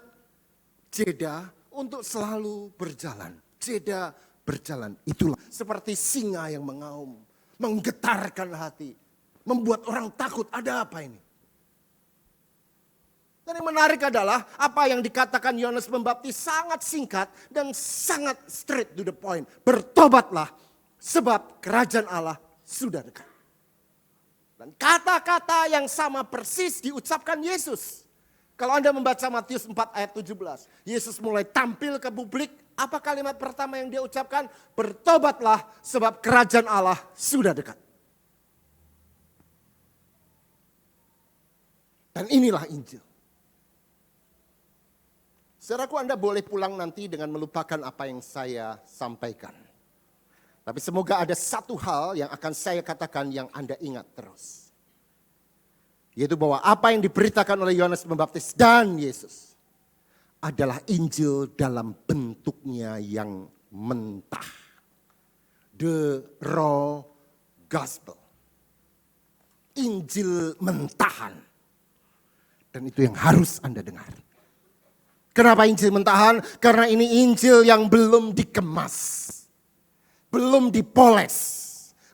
jeda untuk selalu berjalan. Jeda berjalan. Itulah seperti singa yang mengaum, menggetarkan hati, membuat orang takut. Ada apa ini? Dan yang menarik adalah apa yang dikatakan Yohanes Pembaptis sangat singkat dan sangat straight to the point. Bertobatlah sebab kerajaan Allah sudah dekat. Dan kata-kata yang sama persis diucapkan Yesus. Kalau Anda membaca Matius 4 ayat 17. Yesus mulai tampil ke publik. Apa kalimat pertama yang dia ucapkan? Bertobatlah sebab kerajaan Allah sudah dekat. Dan inilah Injil. Saudaraku, Anda boleh pulang nanti dengan melupakan apa yang saya sampaikan. Tapi semoga ada satu hal yang akan saya katakan yang Anda ingat terus. Yaitu bahwa apa yang diberitakan oleh Yohanes Pembaptis dan Yesus adalah Injil dalam bentuknya yang mentah. The raw gospel. Injil mentahan. Dan itu yang harus Anda dengar. Kenapa Injil mentahan? Karena ini Injil yang belum dikemas. Belum dipoles.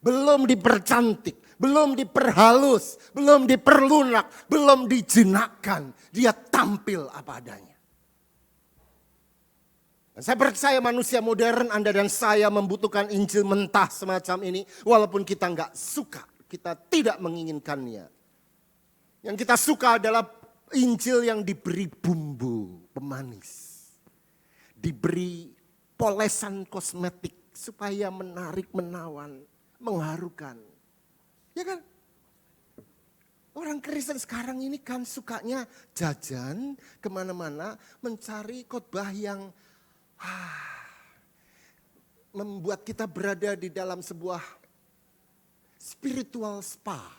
Belum dipercantik. Belum diperhalus. Belum diperlunak. Belum dijenakkan. Dia tampil apa adanya. Dan saya percaya manusia modern, Anda dan saya membutuhkan Injil mentah semacam ini. Walaupun kita nggak suka. Kita tidak menginginkannya. Yang kita suka adalah Injil yang diberi bumbu pemanis. Diberi polesan kosmetik supaya menarik, menawan, mengharukan. Ya kan? Orang Kristen sekarang ini kan sukanya jajan kemana-mana mencari khotbah yang membuat kita berada di dalam sebuah spiritual spa.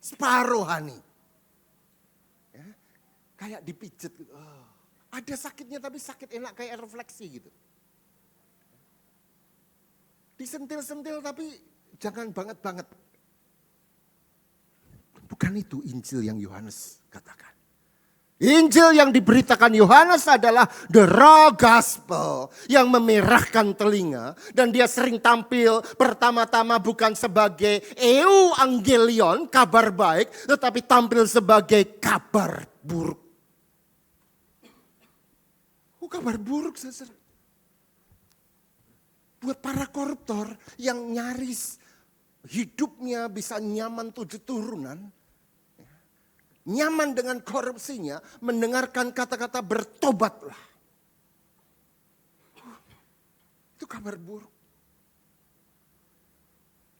Spa rohani. Kayak dipijet gitu. Oh, ada sakitnya tapi sakit enak kayak refleksi gitu. Disentil-sentil tapi jangan banget-banget. Bukan itu Injil yang Yohanes katakan. Injil yang diberitakan Yohanes adalah the raw gospel yang memerahkan telinga. Dan dia sering tampil pertama-tama bukan sebagai euangelion, kabar baik. Tetapi tampil sebagai kabar buruk. Kabar buruk, saudara. Buat para koruptor yang nyaris hidupnya bisa nyaman 7 turunan. Nyaman dengan korupsinya, mendengarkan kata-kata bertobatlah. Itu kabar buruk.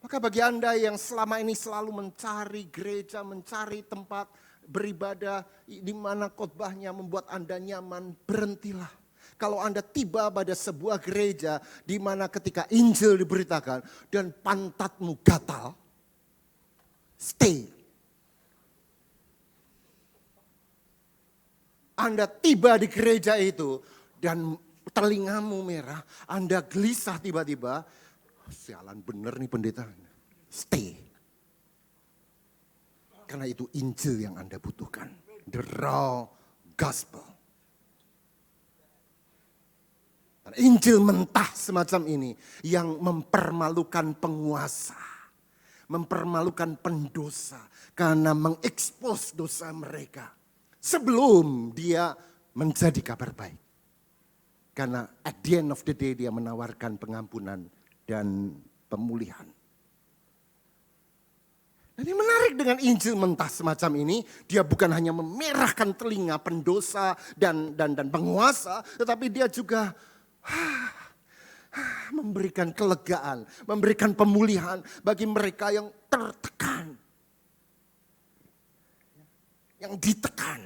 Maka bagi Anda yang selama ini selalu mencari gereja, mencari tempat beribadah di mana khotbahnya membuat Anda nyaman, berhentilah. Kalau Anda tiba pada sebuah gereja di mana ketika Injil diberitakan dan pantatmu gatal, stay. Anda tiba di gereja itu dan telingamu merah, Anda gelisah tiba-tiba, sialan bener nih pendeta, stay. Karena itu Injil yang Anda butuhkan, the raw gospel. Injil mentah semacam ini yang mempermalukan penguasa, mempermalukan pendosa karena mengekspos dosa mereka sebelum dia menjadi kabar baik. Karena at the end of the day dia menawarkan pengampunan dan pemulihan. Dan ini menarik dengan Injil mentah semacam ini, dia bukan hanya memerahkan telinga pendosa dan penguasa, tetapi dia juga memberikan kelegaan, memberikan pemulihan bagi mereka yang tertekan, yang ditekan,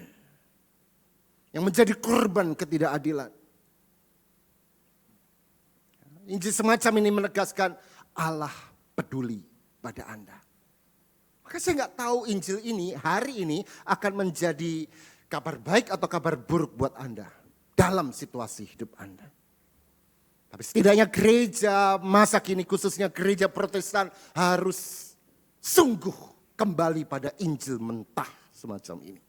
yang menjadi korban ketidakadilan. Injil semacam ini menegaskan Allah peduli pada Anda. Maka saya nggak tahu Injil ini hari ini akan menjadi kabar baik atau kabar buruk buat Anda dalam situasi hidup Anda. Tapi setidaknya gereja masa kini, khususnya gereja Protestan, harus sungguh kembali pada Injil mentah semacam ini.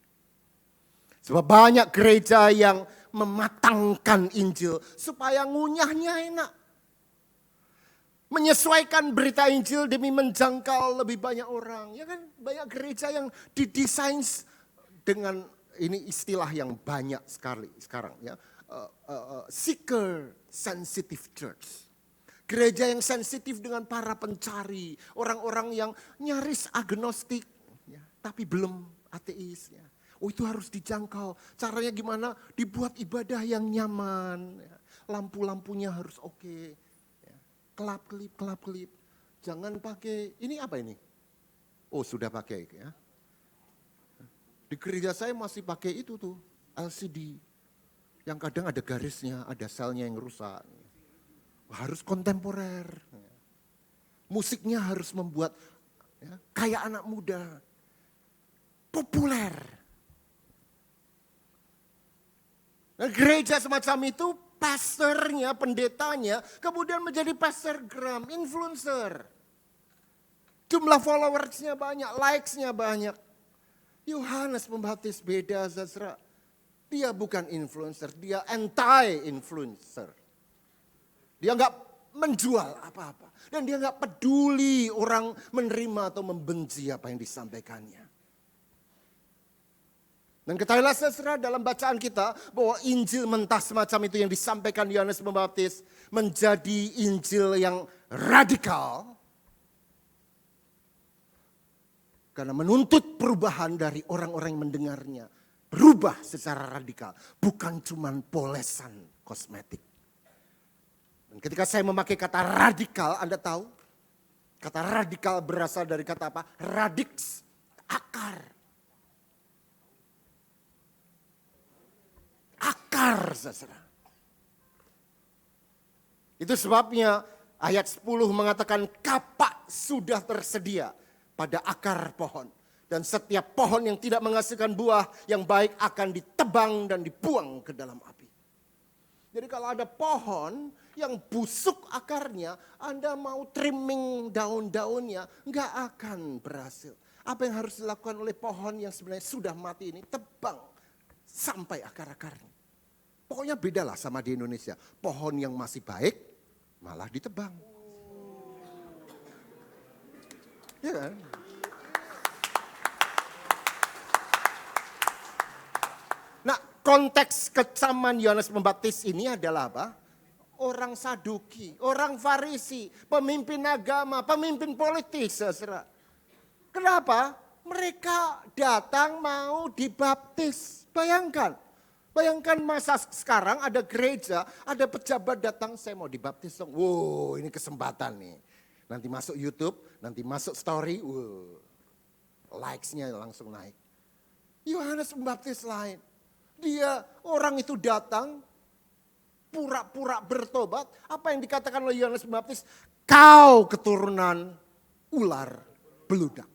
Sebab banyak gereja yang mematangkan Injil supaya ngunyahnya enak. Menyesuaikan berita Injil demi menjangkau lebih banyak orang. Ya kan, banyak gereja yang didesain dengan ini istilah yang banyak sekali sekarang ya. Seeker sensitive church. Gereja yang sensitif dengan para pencari, orang-orang yang nyaris agnostik, ya, tapi belum ateis. Ya. Oh, itu harus dijangkau. Caranya gimana? Dibuat ibadah yang nyaman. Ya. Lampu-lampunya harus oke. Ya. Kelap-kelip. Jangan pakai, ini apa ini? Oh, sudah pakai ya. Di gereja saya masih pakai itu tuh, LCD. Yang kadang ada garisnya, ada selnya yang rusak. Harus kontemporer. Musiknya harus membuat ya, kayak anak muda. Populer. Nah, gereja semacam itu, pastornya, pendetanya, kemudian menjadi pastorgram, influencer. Jumlah followersnya banyak, likesnya banyak. Yohanes Pembaptis beda, saudara. Dia bukan influencer, dia anti-influencer. Dia enggak menjual apa-apa. Dan dia enggak peduli orang menerima atau membenci apa yang disampaikannya. Dan ketahuilah saudara dalam bacaan kita bahwa Injil mentah semacam itu yang disampaikan Yohanes Pembaptis menjadi Injil yang radikal. Karena menuntut perubahan dari orang-orang yang mendengarnya. Berubah secara radikal, bukan cuma polesan kosmetik. Dan ketika saya memakai kata radikal, Anda tahu? Kata radikal berasal dari kata apa? Radix, akar. Akar, saudara. Itu sebabnya ayat 10 mengatakan kapak sudah tersedia pada akar pohon. Dan setiap pohon yang tidak menghasilkan buah yang baik akan ditebang dan dibuang ke dalam api. Jadi kalau ada pohon yang busuk akarnya, Anda mau trimming daun-daunnya, nggak akan berhasil. Apa yang harus dilakukan oleh pohon yang sebenarnya sudah mati ini? Tebang sampai akar-akarnya. Pokoknya bedalah sama di Indonesia. Pohon yang masih baik malah ditebang. Ya kan? Nah, konteks kecaman Yohanes Pembaptis ini adalah apa? Orang Saduki, orang Farisi, pemimpin agama, pemimpin politik, saudara. Kenapa? Mereka datang mau dibaptis. Bayangkan masa sekarang ada gereja, ada pejabat datang, saya mau dibaptis dong. Wow, ini kesempatan nih. Nanti masuk YouTube, nanti masuk story, likes-nya langsung naik. Yohanes Pembaptis lain. Dia orang itu datang pura-pura bertobat. Apa yang dikatakan oleh Yohanes Pembaptis? Kau keturunan ular beludak.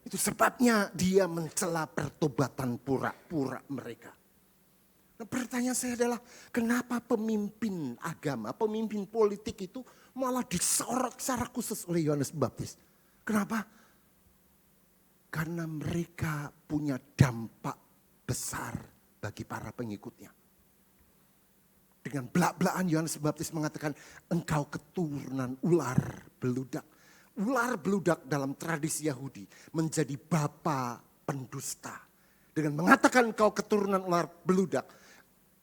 Itu sebabnya dia mencela pertobatan pura-pura mereka. Nah, pertanyaan saya adalah kenapa pemimpin agama, pemimpin politik itu malah disorot secara khusus oleh Yohanes Pembaptis? Kenapa? Karena mereka punya dampak besar bagi para pengikutnya. Dengan belak-belakan Yohanes Pembaptis mengatakan, engkau keturunan ular beludak. Ular beludak dalam tradisi Yahudi menjadi bapa pendusta. Dengan mengatakan engkau keturunan ular beludak,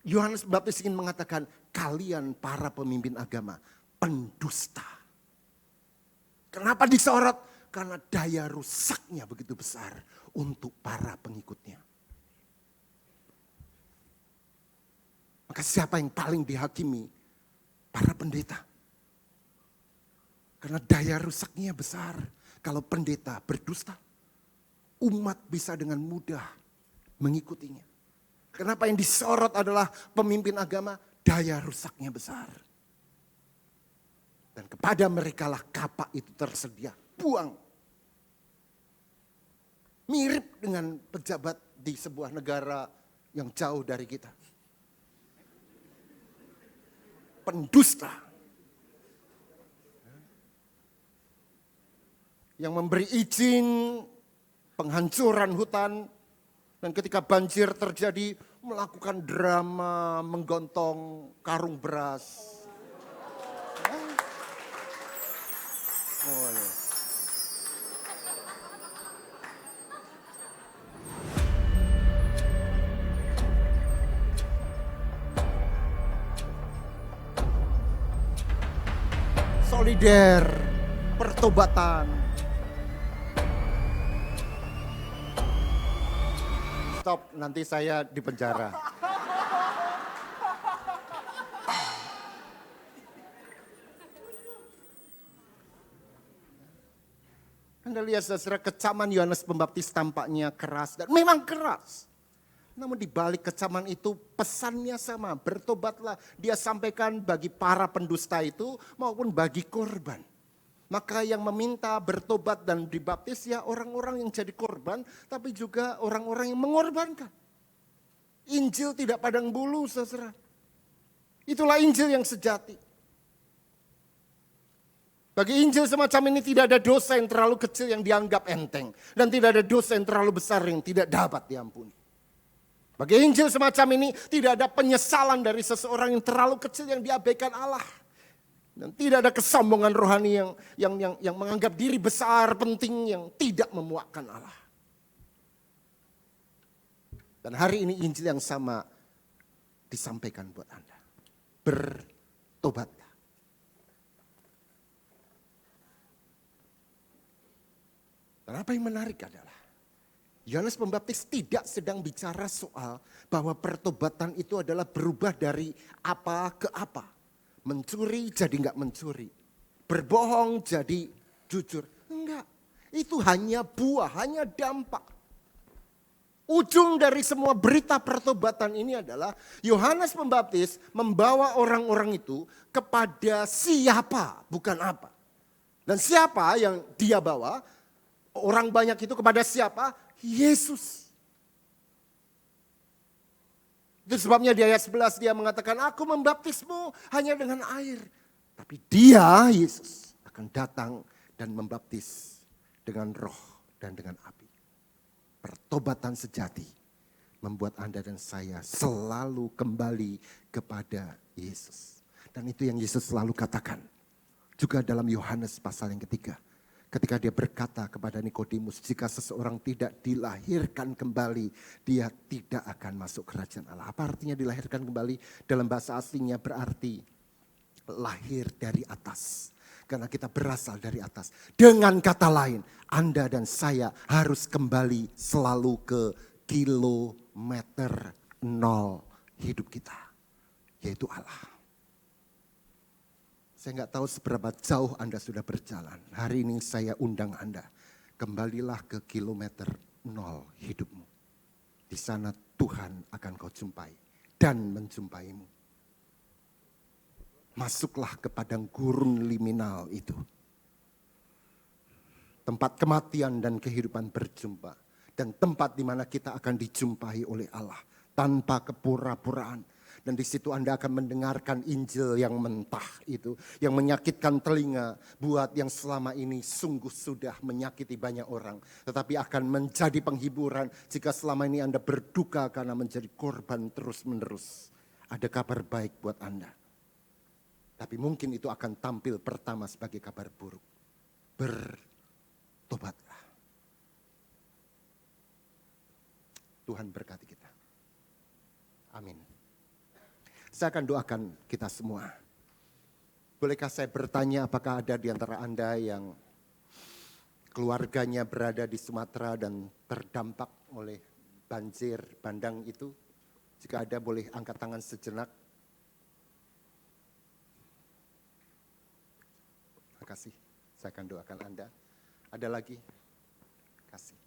Yohanes Pembaptis ingin mengatakan kalian para pemimpin agama pendusta. Kenapa disorot? Karena daya rusaknya begitu besar untuk para pengikutnya. Maka siapa yang paling dihakimi? Para pendeta. Karena daya rusaknya besar. Kalau pendeta berdusta, umat bisa dengan mudah mengikutinya. Kenapa yang disorot adalah pemimpin agama? Daya rusaknya besar. Dan kepada merekalah kapak itu tersedia. Buang. Mirip dengan pejabat di sebuah negara yang jauh dari kita. Pendusta. Yang memberi izin penghancuran hutan. Dan ketika banjir terjadi melakukan drama menggontong karung beras. Oh, ya. Solider, pertobatan. Stop, nanti saya di penjara. Anda lihat saudara, kecaman Yohanes Pembaptis tampaknya keras dan memang keras. Namun di balik kecaman itu pesannya sama, bertobatlah. Dia sampaikan bagi para pendusta itu maupun bagi korban. Maka yang meminta bertobat dan dibaptis ya orang-orang yang jadi korban, tapi juga orang-orang yang mengorbankan. Injil tidak padang bulu, saudara. Itulah Injil yang sejati. Bagi Injil semacam ini tidak ada dosa yang terlalu kecil yang dianggap enteng. Dan tidak ada dosa yang terlalu besar yang tidak dapat diampuni. Bagi Injil semacam ini tidak ada penyesalan dari seseorang yang terlalu kecil yang diabaikan Allah. Dan tidak ada kesombongan rohani yang menganggap diri besar, penting, yang tidak memuakkan Allah. Dan hari ini Injil yang sama disampaikan buat Anda. Bertobatlah. Dan apa yang menarik adalah Yohanes Pembaptis tidak sedang bicara soal bahwa pertobatan itu adalah berubah dari apa ke apa. Mencuri jadi enggak mencuri. Berbohong jadi jujur. Enggak. Itu hanya buah, hanya dampak. Ujung dari semua berita pertobatan ini adalah Yohanes Pembaptis membawa orang-orang itu kepada siapa, bukan apa. Dan siapa yang dia bawa? Orang banyak itu kepada siapa? Yesus. Itu sebabnya di ayat 11 dia mengatakan, aku membaptismu hanya dengan air. Tapi dia, Yesus, akan datang dan membaptis dengan roh dan dengan api. Pertobatan sejati membuat Anda dan saya selalu kembali kepada Yesus. Dan itu yang Yesus selalu katakan. Juga dalam Yohanes pasal yang ketiga. Ketika dia berkata kepada Nikodemus, jika seseorang tidak dilahirkan kembali, dia tidak akan masuk kerajaan Allah. Apa artinya dilahirkan kembali? Dalam bahasa aslinya berarti lahir dari atas. Karena kita berasal dari atas. Dengan kata lain, Anda dan saya harus kembali selalu ke kilometer nol hidup kita. Yaitu Allah. Saya nggak tahu seberapa jauh Anda sudah berjalan. Hari ini saya undang Anda. Kembalilah ke kilometer nol hidupmu. Di sana Tuhan akan kau jumpai dan menjumpaimu. Masuklah ke padang gurun liminal itu. Tempat kematian dan kehidupan berjumpa. Dan tempat di mana kita akan dijumpai oleh Allah. Tanpa kepura-puraan. Dan di situ Anda akan mendengarkan Injil yang mentah itu. Yang menyakitkan telinga buat yang selama ini sungguh sudah menyakiti banyak orang. Tetapi akan menjadi penghiburan jika selama ini Anda berduka karena menjadi korban terus-menerus. Ada kabar baik buat Anda. Tapi mungkin itu akan tampil pertama sebagai kabar buruk. Bertobatlah. Tuhan berkati kita. Amin. Saya akan doakan kita semua. Bolehkah saya bertanya apakah ada di antara Anda yang keluarganya berada di Sumatera dan terdampak oleh banjir bandang itu? Jika ada boleh angkat tangan sejenak. kasih. Saya akan doakan Anda. Ada lagi? Kasih.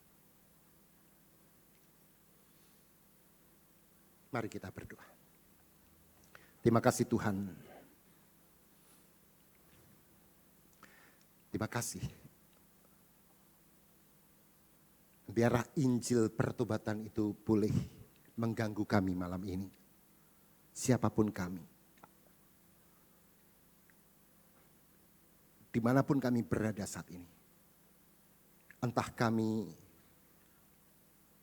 Mari kita berdoa. Terima kasih Tuhan. Terima kasih. Biarlah Injil pertobatan itu boleh mengganggu kami malam ini. Siapapun kami. Dimanapun kami berada saat ini. Entah kami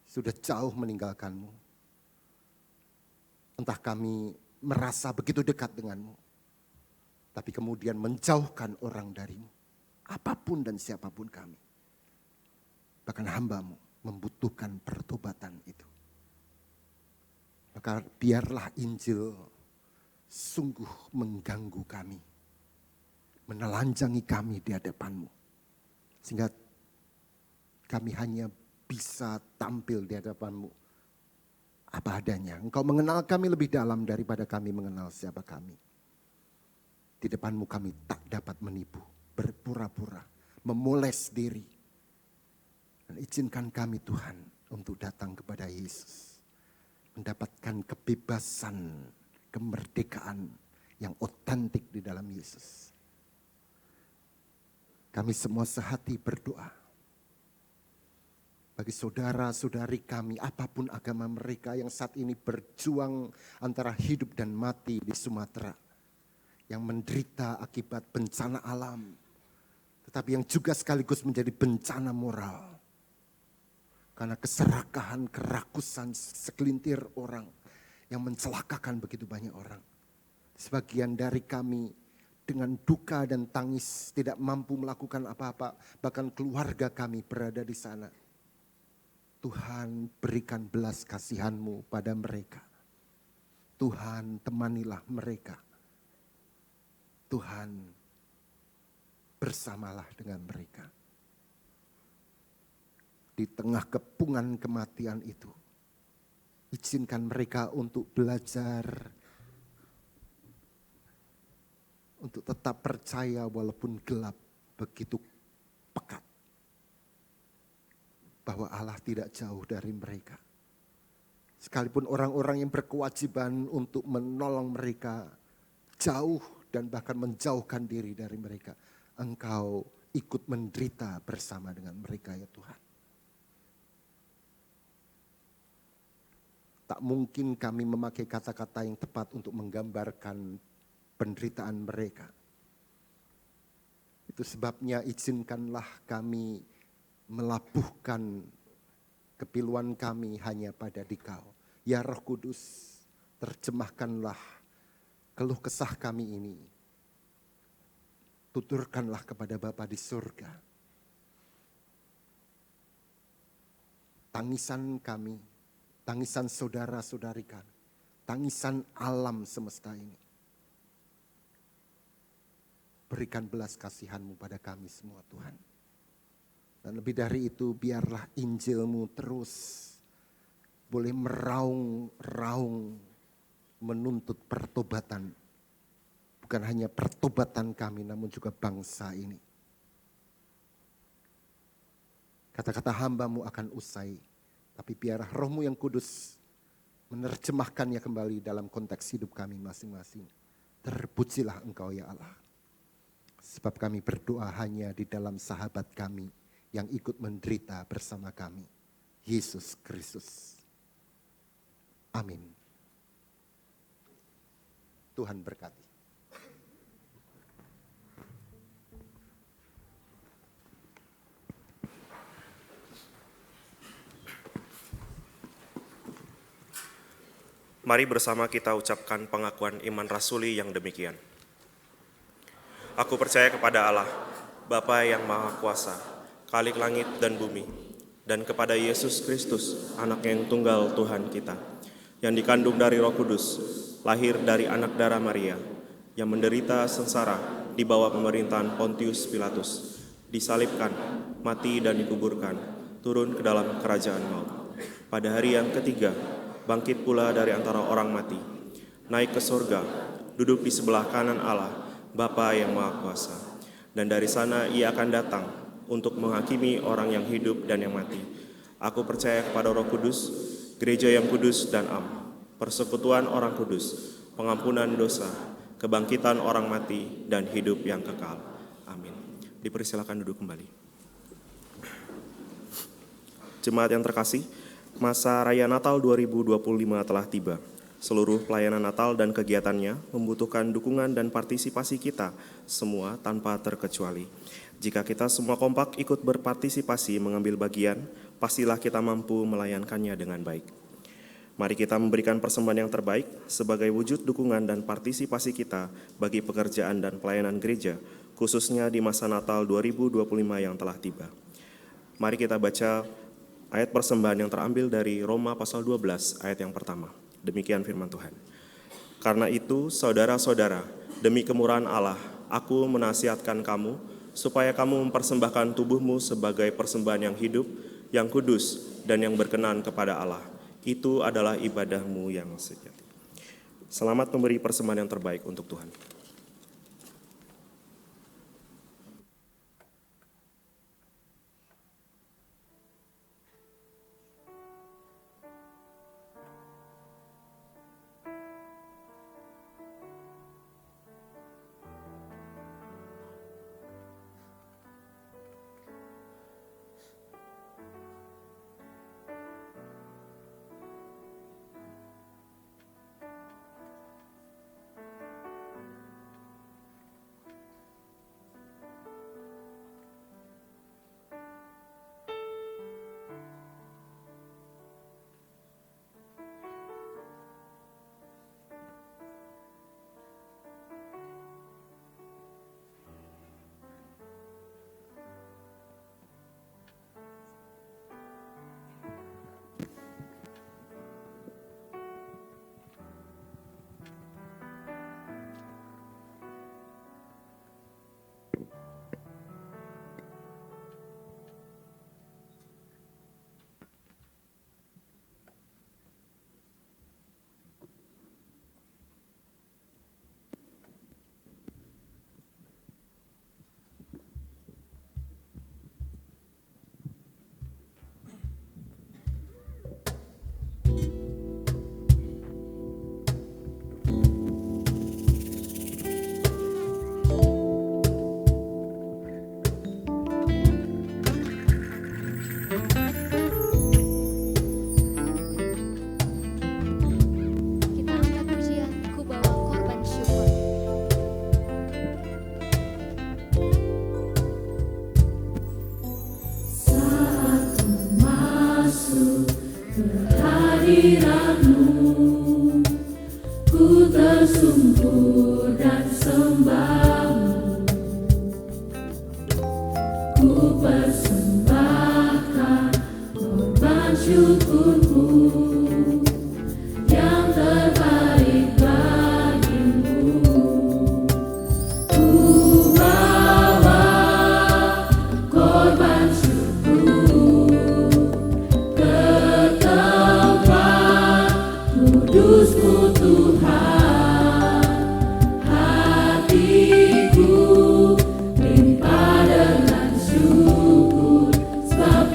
sudah jauh meninggalkan-Mu. Entah kami merasa begitu dekat dengan-Mu. Tapi kemudian menjauhkan orang dari-Mu. Apapun dan siapapun kami. Bahkan hamba-Mu membutuhkan pertobatan itu. Maka biarlah Injil sungguh mengganggu kami. Menelanjangi kami di hadapan-Mu. Sehingga kami hanya bisa tampil di hadapan-Mu apa adanya. Engkau mengenal kami lebih dalam daripada kami mengenal siapa kami. Di depan-Mu kami tak dapat menipu, berpura-pura, memoles diri. Dan izinkan kami Tuhan untuk datang kepada Yesus. Mendapatkan kebebasan, kemerdekaan yang otentik di dalam Yesus. Kami semua sehati berdoa. Bagi saudara-saudari kami, apapun agama mereka yang saat ini berjuang antara hidup dan mati di Sumatera. Yang menderita akibat bencana alam. Tetapi yang juga sekaligus menjadi bencana moral. Karena keserakahan, kerakusan segelintir orang yang mencelakakan begitu banyak orang. Sebagian dari kami dengan duka dan tangis tidak mampu melakukan apa-apa. Bahkan keluarga kami berada di sana. Tuhan berikan belas kasihan-Mu pada mereka. Tuhan temanilah mereka. Tuhan bersamalah dengan mereka. Di tengah kepungan kematian itu, izinkan mereka untuk belajar, untuk tetap percaya walaupun gelap begitu pekat. Bahwa Allah tidak jauh dari mereka. Sekalipun orang-orang yang berkewajiban untuk menolong mereka jauh dan bahkan menjauhkan diri dari mereka. Engkau ikut menderita bersama dengan mereka ya Tuhan. Tak mungkin kami memakai kata-kata yang tepat untuk menggambarkan penderitaan mereka. Itu sebabnya izinkanlah kami melabuhkan kepiluan kami hanya pada Dikau. Ya Roh Kudus, terjemahkanlah keluh kesah kami ini. Tuturkanlah kepada Bapa di surga. Tangisan kami, tangisan saudara-saudari kami, tangisan alam semesta ini. Berikan belas kasihan-Mu pada kami semua Tuhan. Dan lebih dari itu biarlah Injil-Mu terus boleh meraung-raung menuntut pertobatan. Bukan hanya pertobatan kami namun juga bangsa ini. Kata-kata hamba-Mu akan usai. Tapi biarlah Roh-Mu yang kudus menerjemahkannya kembali dalam konteks hidup kami masing-masing. Terpujilah Engkau ya Allah. Sebab kami berdoa hanya di dalam sahabat kami yang ikut menderita bersama kami. Yesus Kristus. Amin. Tuhan berkati. Mari bersama kita ucapkan pengakuan iman rasuli yang demikian. Aku percaya kepada Allah, Bapa yang Maha Kuasa, Khalik langit dan bumi, dan kepada Yesus Kristus, Anak yang tunggal Tuhan kita, yang dikandung dari Roh Kudus, lahir dari anak darah Maria, yang menderita sengsara di bawah pemerintahan Pontius Pilatus, disalibkan, mati dan dikuburkan, turun ke dalam kerajaan maut. Pada hari yang ketiga, bangkit pula dari antara orang mati, naik ke surga, duduk di sebelah kanan Allah, Bapa yang Maha Kuasa, dan dari sana ia akan datang untuk menghakimi orang yang hidup dan yang mati. Aku percaya kepada Roh Kudus, gereja yang kudus dan am, persekutuan orang kudus, pengampunan dosa, kebangkitan orang mati, dan hidup yang kekal. Amin. Dipersilakan duduk kembali. Jemaat yang terkasih, masa Raya Natal 2025 telah tiba. Seluruh pelayanan Natal dan kegiatannya membutuhkan dukungan dan partisipasi kita semua tanpa terkecuali. Jika kita semua kompak ikut berpartisipasi mengambil bagian, pastilah kita mampu melayankannya dengan baik. Mari kita memberikan persembahan yang terbaik sebagai wujud dukungan dan partisipasi kita bagi pekerjaan dan pelayanan gereja, khususnya di masa Natal 2025 yang telah tiba. Mari kita baca ayat persembahan yang terambil dari Roma pasal 12 ayat yang pertama. Demikian firman Tuhan. Karena itu, saudara-saudara, demi kemurahan Allah, aku menasihatkan kamu supaya kamu mempersembahkan tubuhmu sebagai persembahan yang hidup, yang kudus, dan yang berkenan kepada Allah. Itu adalah ibadahmu yang sejati. Selamat memberi persembahan yang terbaik untuk Tuhan.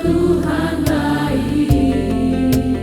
Tuhan baik.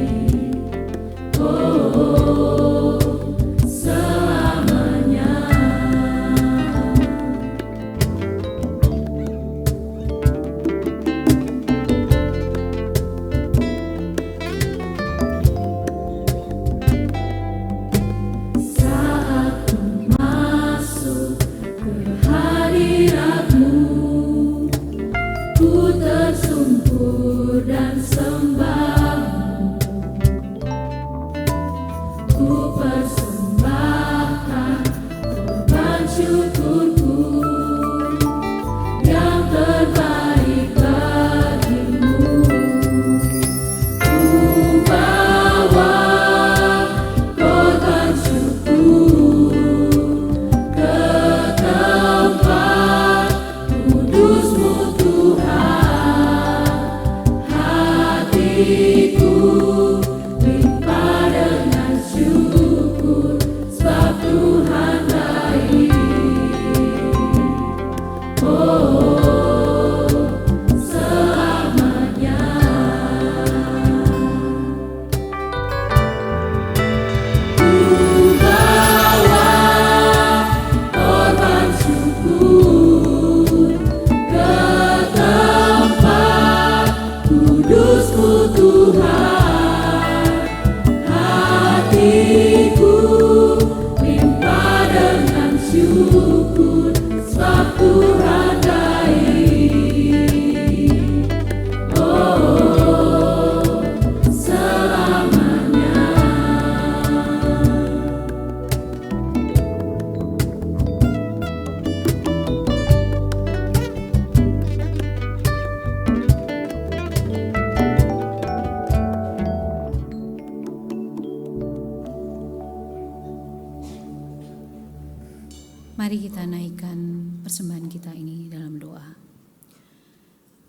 berdoa.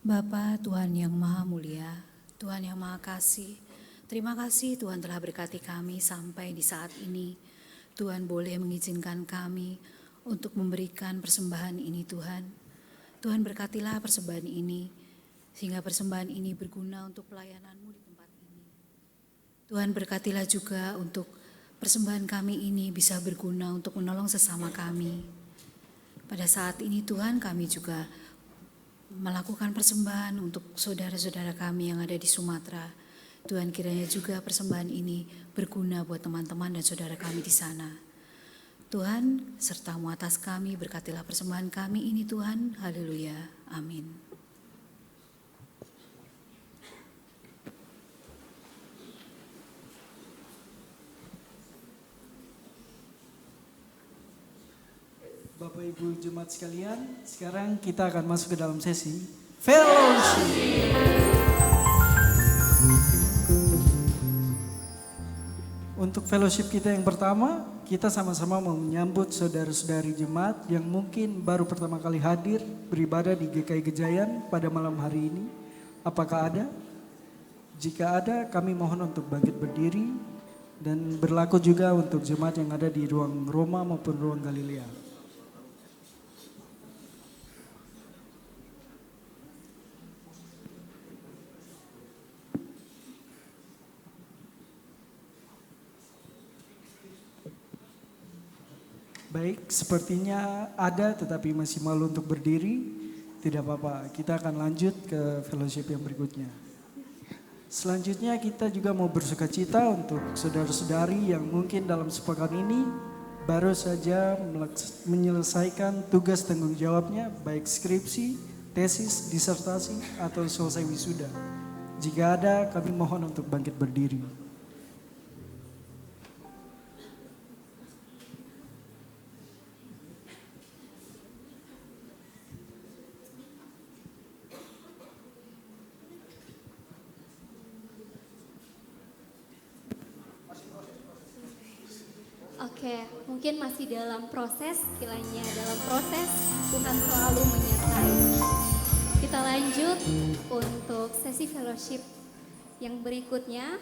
Bapa Tuhan yang Maha Mulia, Tuhan yang Maha Kasih, terima kasih Tuhan telah berkati kami sampai di saat ini. Tuhan boleh mengizinkan kami untuk memberikan persembahan ini Tuhan. Tuhan berkatilah persembahan ini, sehingga persembahan ini berguna untuk pelayanan-Mu di tempat ini. Tuhan berkatilah juga untuk persembahan kami ini bisa berguna untuk menolong sesama kami. Pada saat ini Tuhan, kami juga melakukan persembahan untuk saudara-saudara kami yang ada di Sumatera. Tuhan, kiranya juga persembahan ini berguna buat teman-teman dan saudara kami di sana. Tuhan, serta-Mu atas kami, berkatilah persembahan kami ini Tuhan. Haleluya. Amin. Bapak Ibu Jemaat sekalian, sekarang kita akan masuk ke dalam sesi fellowship. Untuk fellowship kita yang pertama, kita sama-sama mau menyambut saudara-saudari jemaat yang mungkin baru pertama kali hadir beribadah di GKI Gejayan pada malam hari ini. Apakah ada? Jika ada, kami mohon untuk bangkit berdiri dan berlaku juga untuk jemaat yang ada di ruang Roma maupun ruang Galilea. Baik, sepertinya ada tetapi masih malu untuk berdiri. Tidak apa-apa, kita akan lanjut ke fellowship yang berikutnya. Selanjutnya kita juga mau bersukacita untuk saudara-saudari yang mungkin dalam sepekan ini baru saja menyelesaikan tugas tanggung jawabnya, baik skripsi, tesis, disertasi, atau selesai wisuda. Jika ada, kami mohon untuk bangkit berdiri. Oke, mungkin masih dalam proses, kiranya dalam proses Tuhan selalu menyertai. Kita lanjut untuk sesi fellowship yang berikutnya.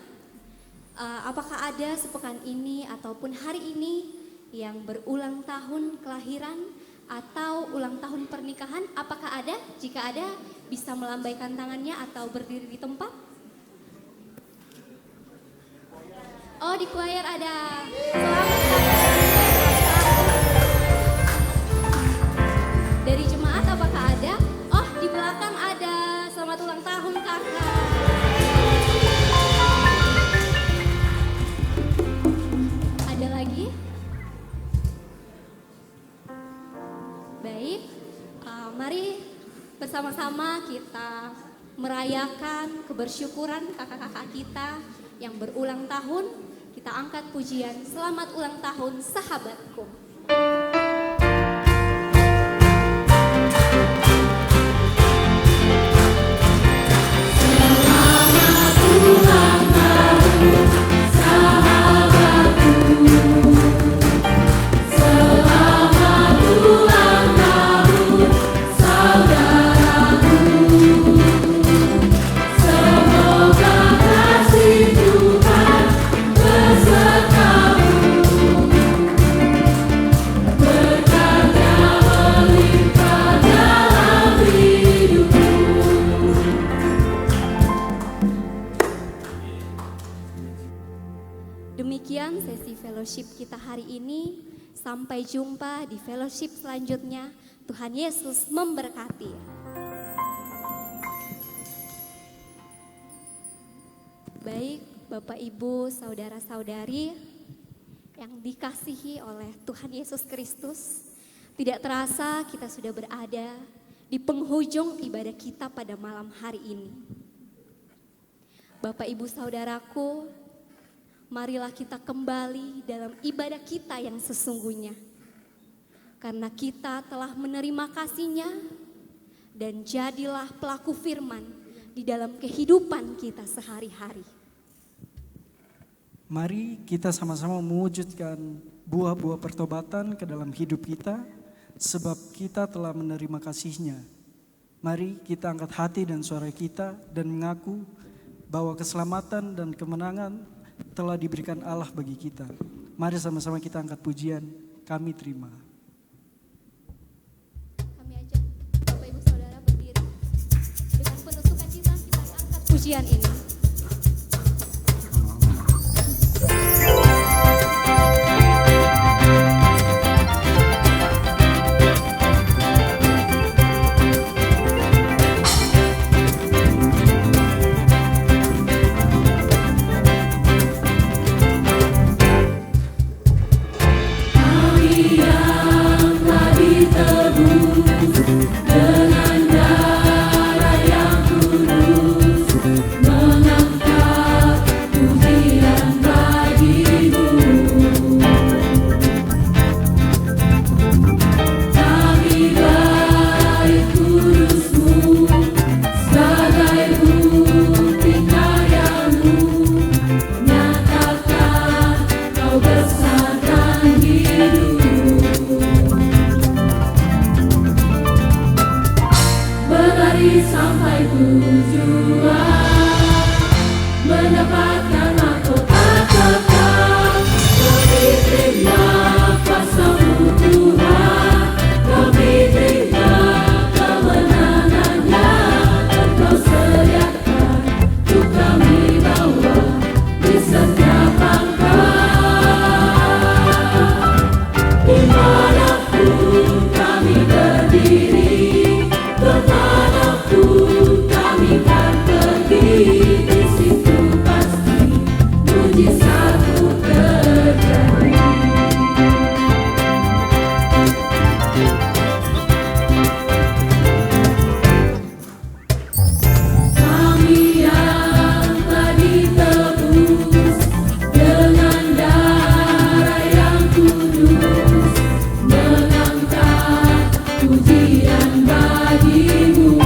Apakah ada sepekan ini ataupun hari ini yang berulang tahun kelahiran atau ulang tahun pernikahan? Apakah ada? Jika ada, bisa melambaikan tangannya atau berdiri di tempat. Oh, di choir ada. Dari jemaat apakah ada? Oh, di belakang ada. Selamat ulang tahun kakak. Ada lagi? Baik, mari bersama-sama kita merayakan kebersyukuran kakak-kakak kita yang berulang tahun. Kita angkat pujian, selamat ulang tahun sahabatku. Selamat ulang tahun sahabatku. Selamat ulang tahun saudaraku. Semoga kasih Tuhan besertamu, berkatnya melimpah dalam hidupmu. Demikian sesi fellowship kita hari ini. Sampai jumpa di fellowship selanjutnya. Tuhan Yesus memberkati. Baik, Bapak Ibu, saudara-saudari yang dikasihi oleh Tuhan Yesus Kristus, tidak terasa kita sudah berada di penghujung ibadah kita pada malam hari ini. Bapak Ibu saudaraku, marilah kita kembali dalam ibadah kita yang sesungguhnya. Karena kita telah menerima kasih-Nya dan jadilah pelaku firman di dalam kehidupan kita sehari-hari. Mari kita sama-sama mewujudkan buah-buah pertobatan ke dalam hidup kita, sebab kita telah menerima kasih-Nya Mari kita angkat hati dan suara kita dan mengaku bahwa keselamatan dan kemenangan telah diberikan Allah bagi kita. Mari sama-sama kita angkat pujian, kami terima. Kami ajak Bapak Ibu Saudara berdiri. Dengan penuh sukacita kita angkat pujian ini. Sampai tujuan mendapatkan mahkota kekal, kami terima kuasa-Mu Tuhan, kami terima kemenangannya, Engkau sediakan untuk kami bawa di setiap langkah. Dimanapun kami berdiri, kemanapun kami kan pergi, di situ pasti mujizat-Mu terjadi. Kami yang telah ditebus dengan darah yang kudus, mengangkat pujian bagi-Mu.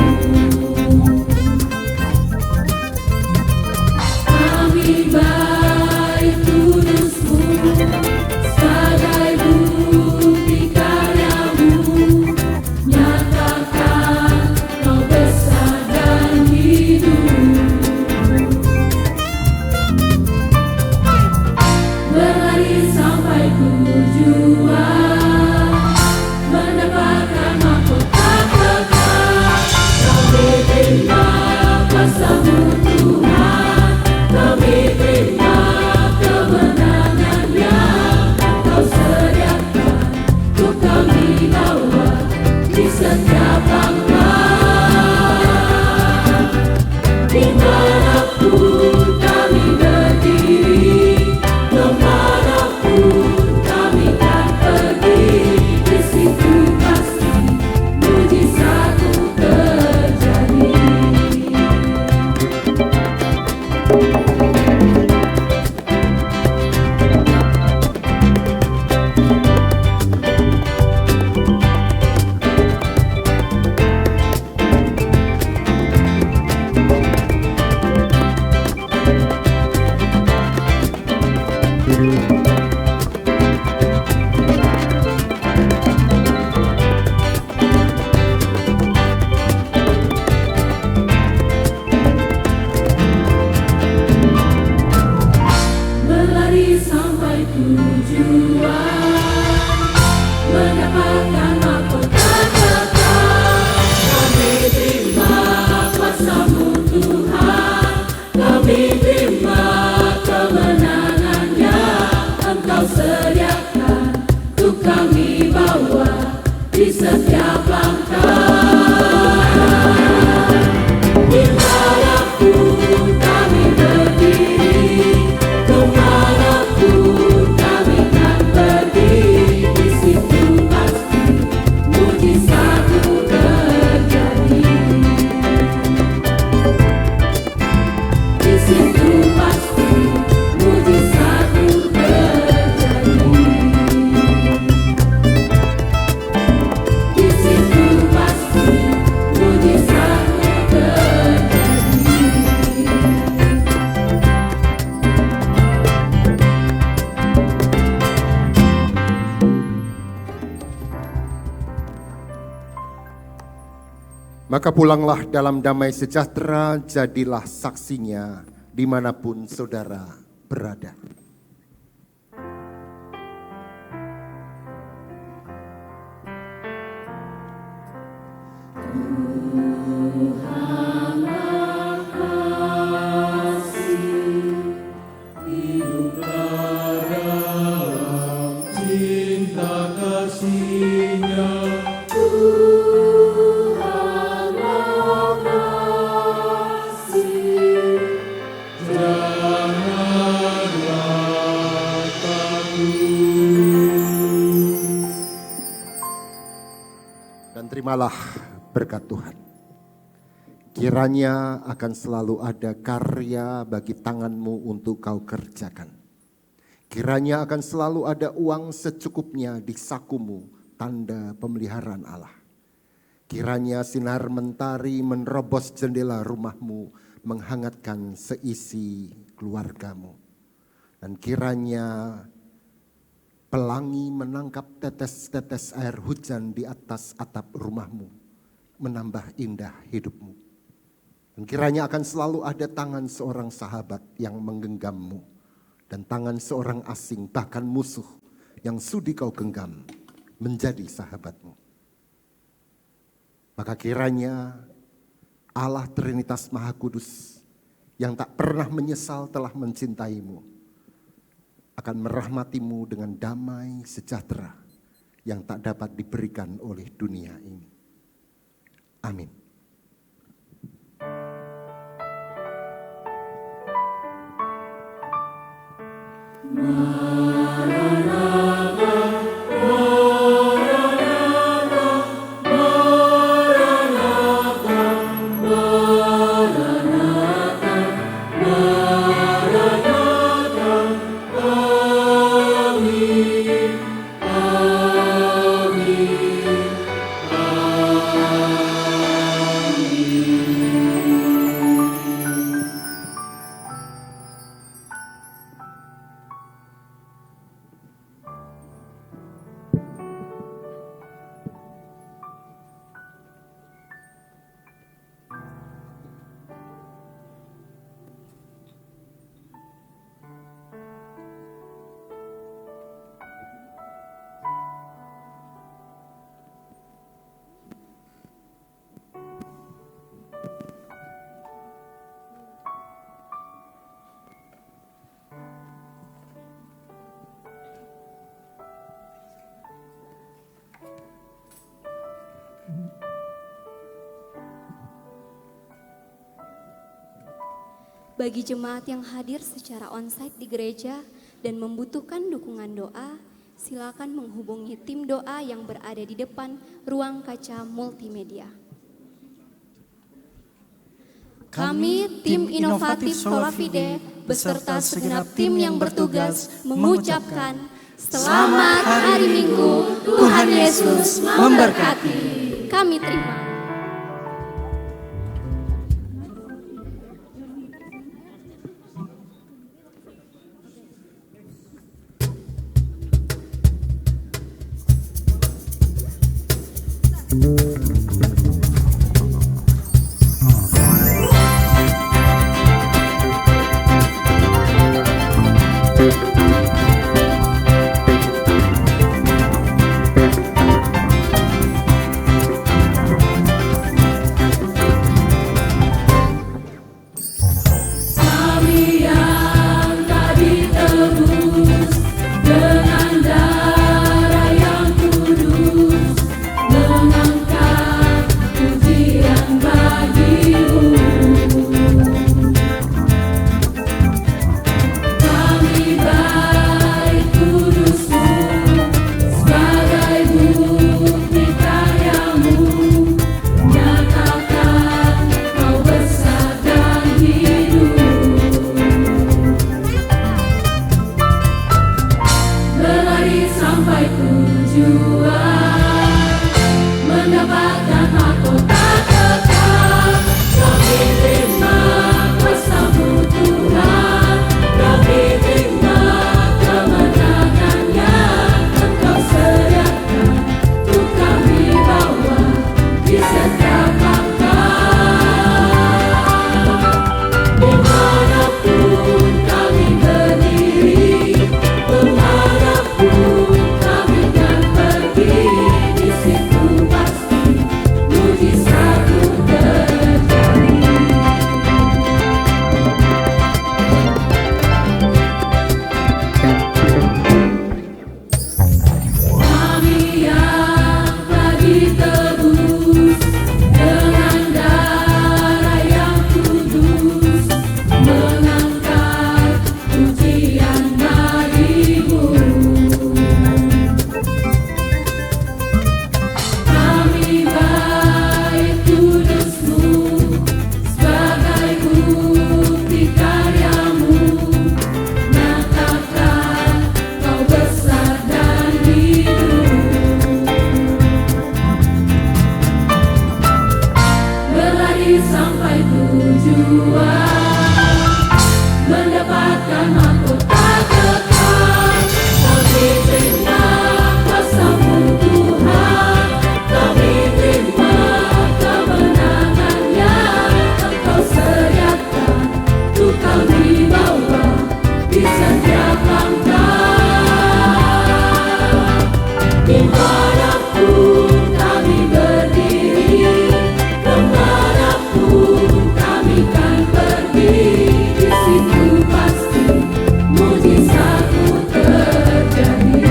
Maka pulanglah dalam damai sejahtera, jadilah saksinya dimanapun saudara berada. Dan terimalah berkat Tuhan. Kiranya akan selalu ada karya bagi tanganmu untuk kau kerjakan. Kiranya akan selalu ada uang secukupnya di sakumu, tanda pemeliharaan Allah. Kiranya sinar mentari menerobos jendela rumahmu, menghangatkan seisi keluargamu. Dan kiranya pelangi menangkap tetes-tetes air hujan di atas atap rumahmu, menambah indah hidupmu. Dan kiranya akan selalu ada tangan seorang sahabat yang menggenggammu, dan tangan seorang asing bahkan musuh yang sudi kau genggam menjadi sahabatmu. Maka kiranya Allah Trinitas Maha Kudus yang tak pernah menyesal telah mencintaimu, akan merahmatimu dengan damai sejahtera yang tak dapat diberikan oleh dunia ini. Amin. Bagi jemaat yang hadir secara onsite di gereja dan membutuhkan dukungan doa, silakan menghubungi tim doa yang berada di depan ruang kaca multimedia. Kami, tim inovatif Solavide, beserta segenap tim yang bertugas mengucapkan Selamat Hari Minggu, Tuhan Yesus memberkati. Kami terima. berlari sampai tujuan, mendapatkan mahkota kekal. Kami terima kuasa-Mu Tuhan, kami terima kemenangan yang Engkau sediakan untuk kami bawa di setiap langkah. Dimanapun kami berdiri, kemanapun kami kan pergi, di situ pasti mujizat-Mu terjadi.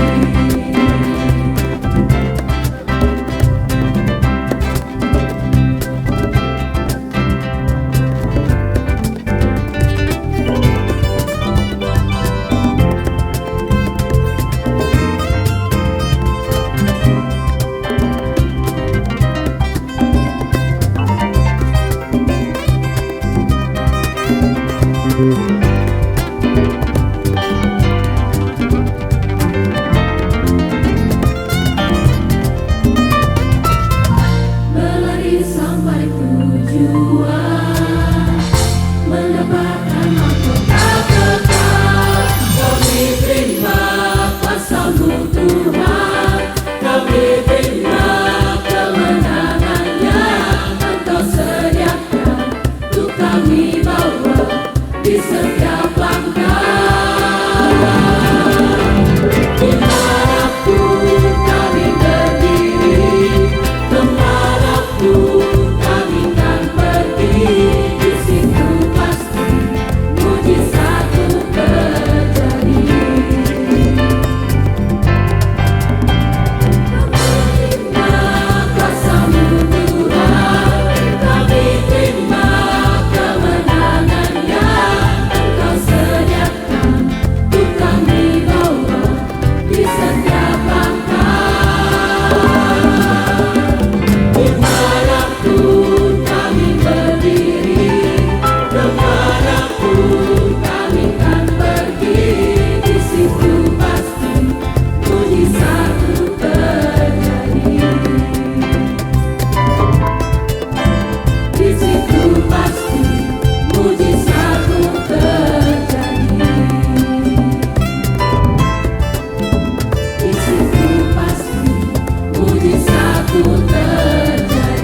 Berlari sampai tujuan, mendapatkan mahkota kekal. Kami terima kuasa-Mu Tuhan, kami terima kemenangan yang Engkau sediakan untuk kami bawa di setiap langkah. Dimanapun kami berdiri, kemanapun kami kan pergi, di situ pasti mujizat-Mu terjadi. Terima kuasa-Mu Tuhan, kami terima kemenangan yang Engkau sediakan untuk kami bawa di setiap langkah. Dimanapun kami berdiri, kemanapun kami kan pergi, di situ pasti mujizat-Mu terjadi. Di situ pasti mujizat-Mu terjadi. Di situ pasti mujizat-Mu terjadi.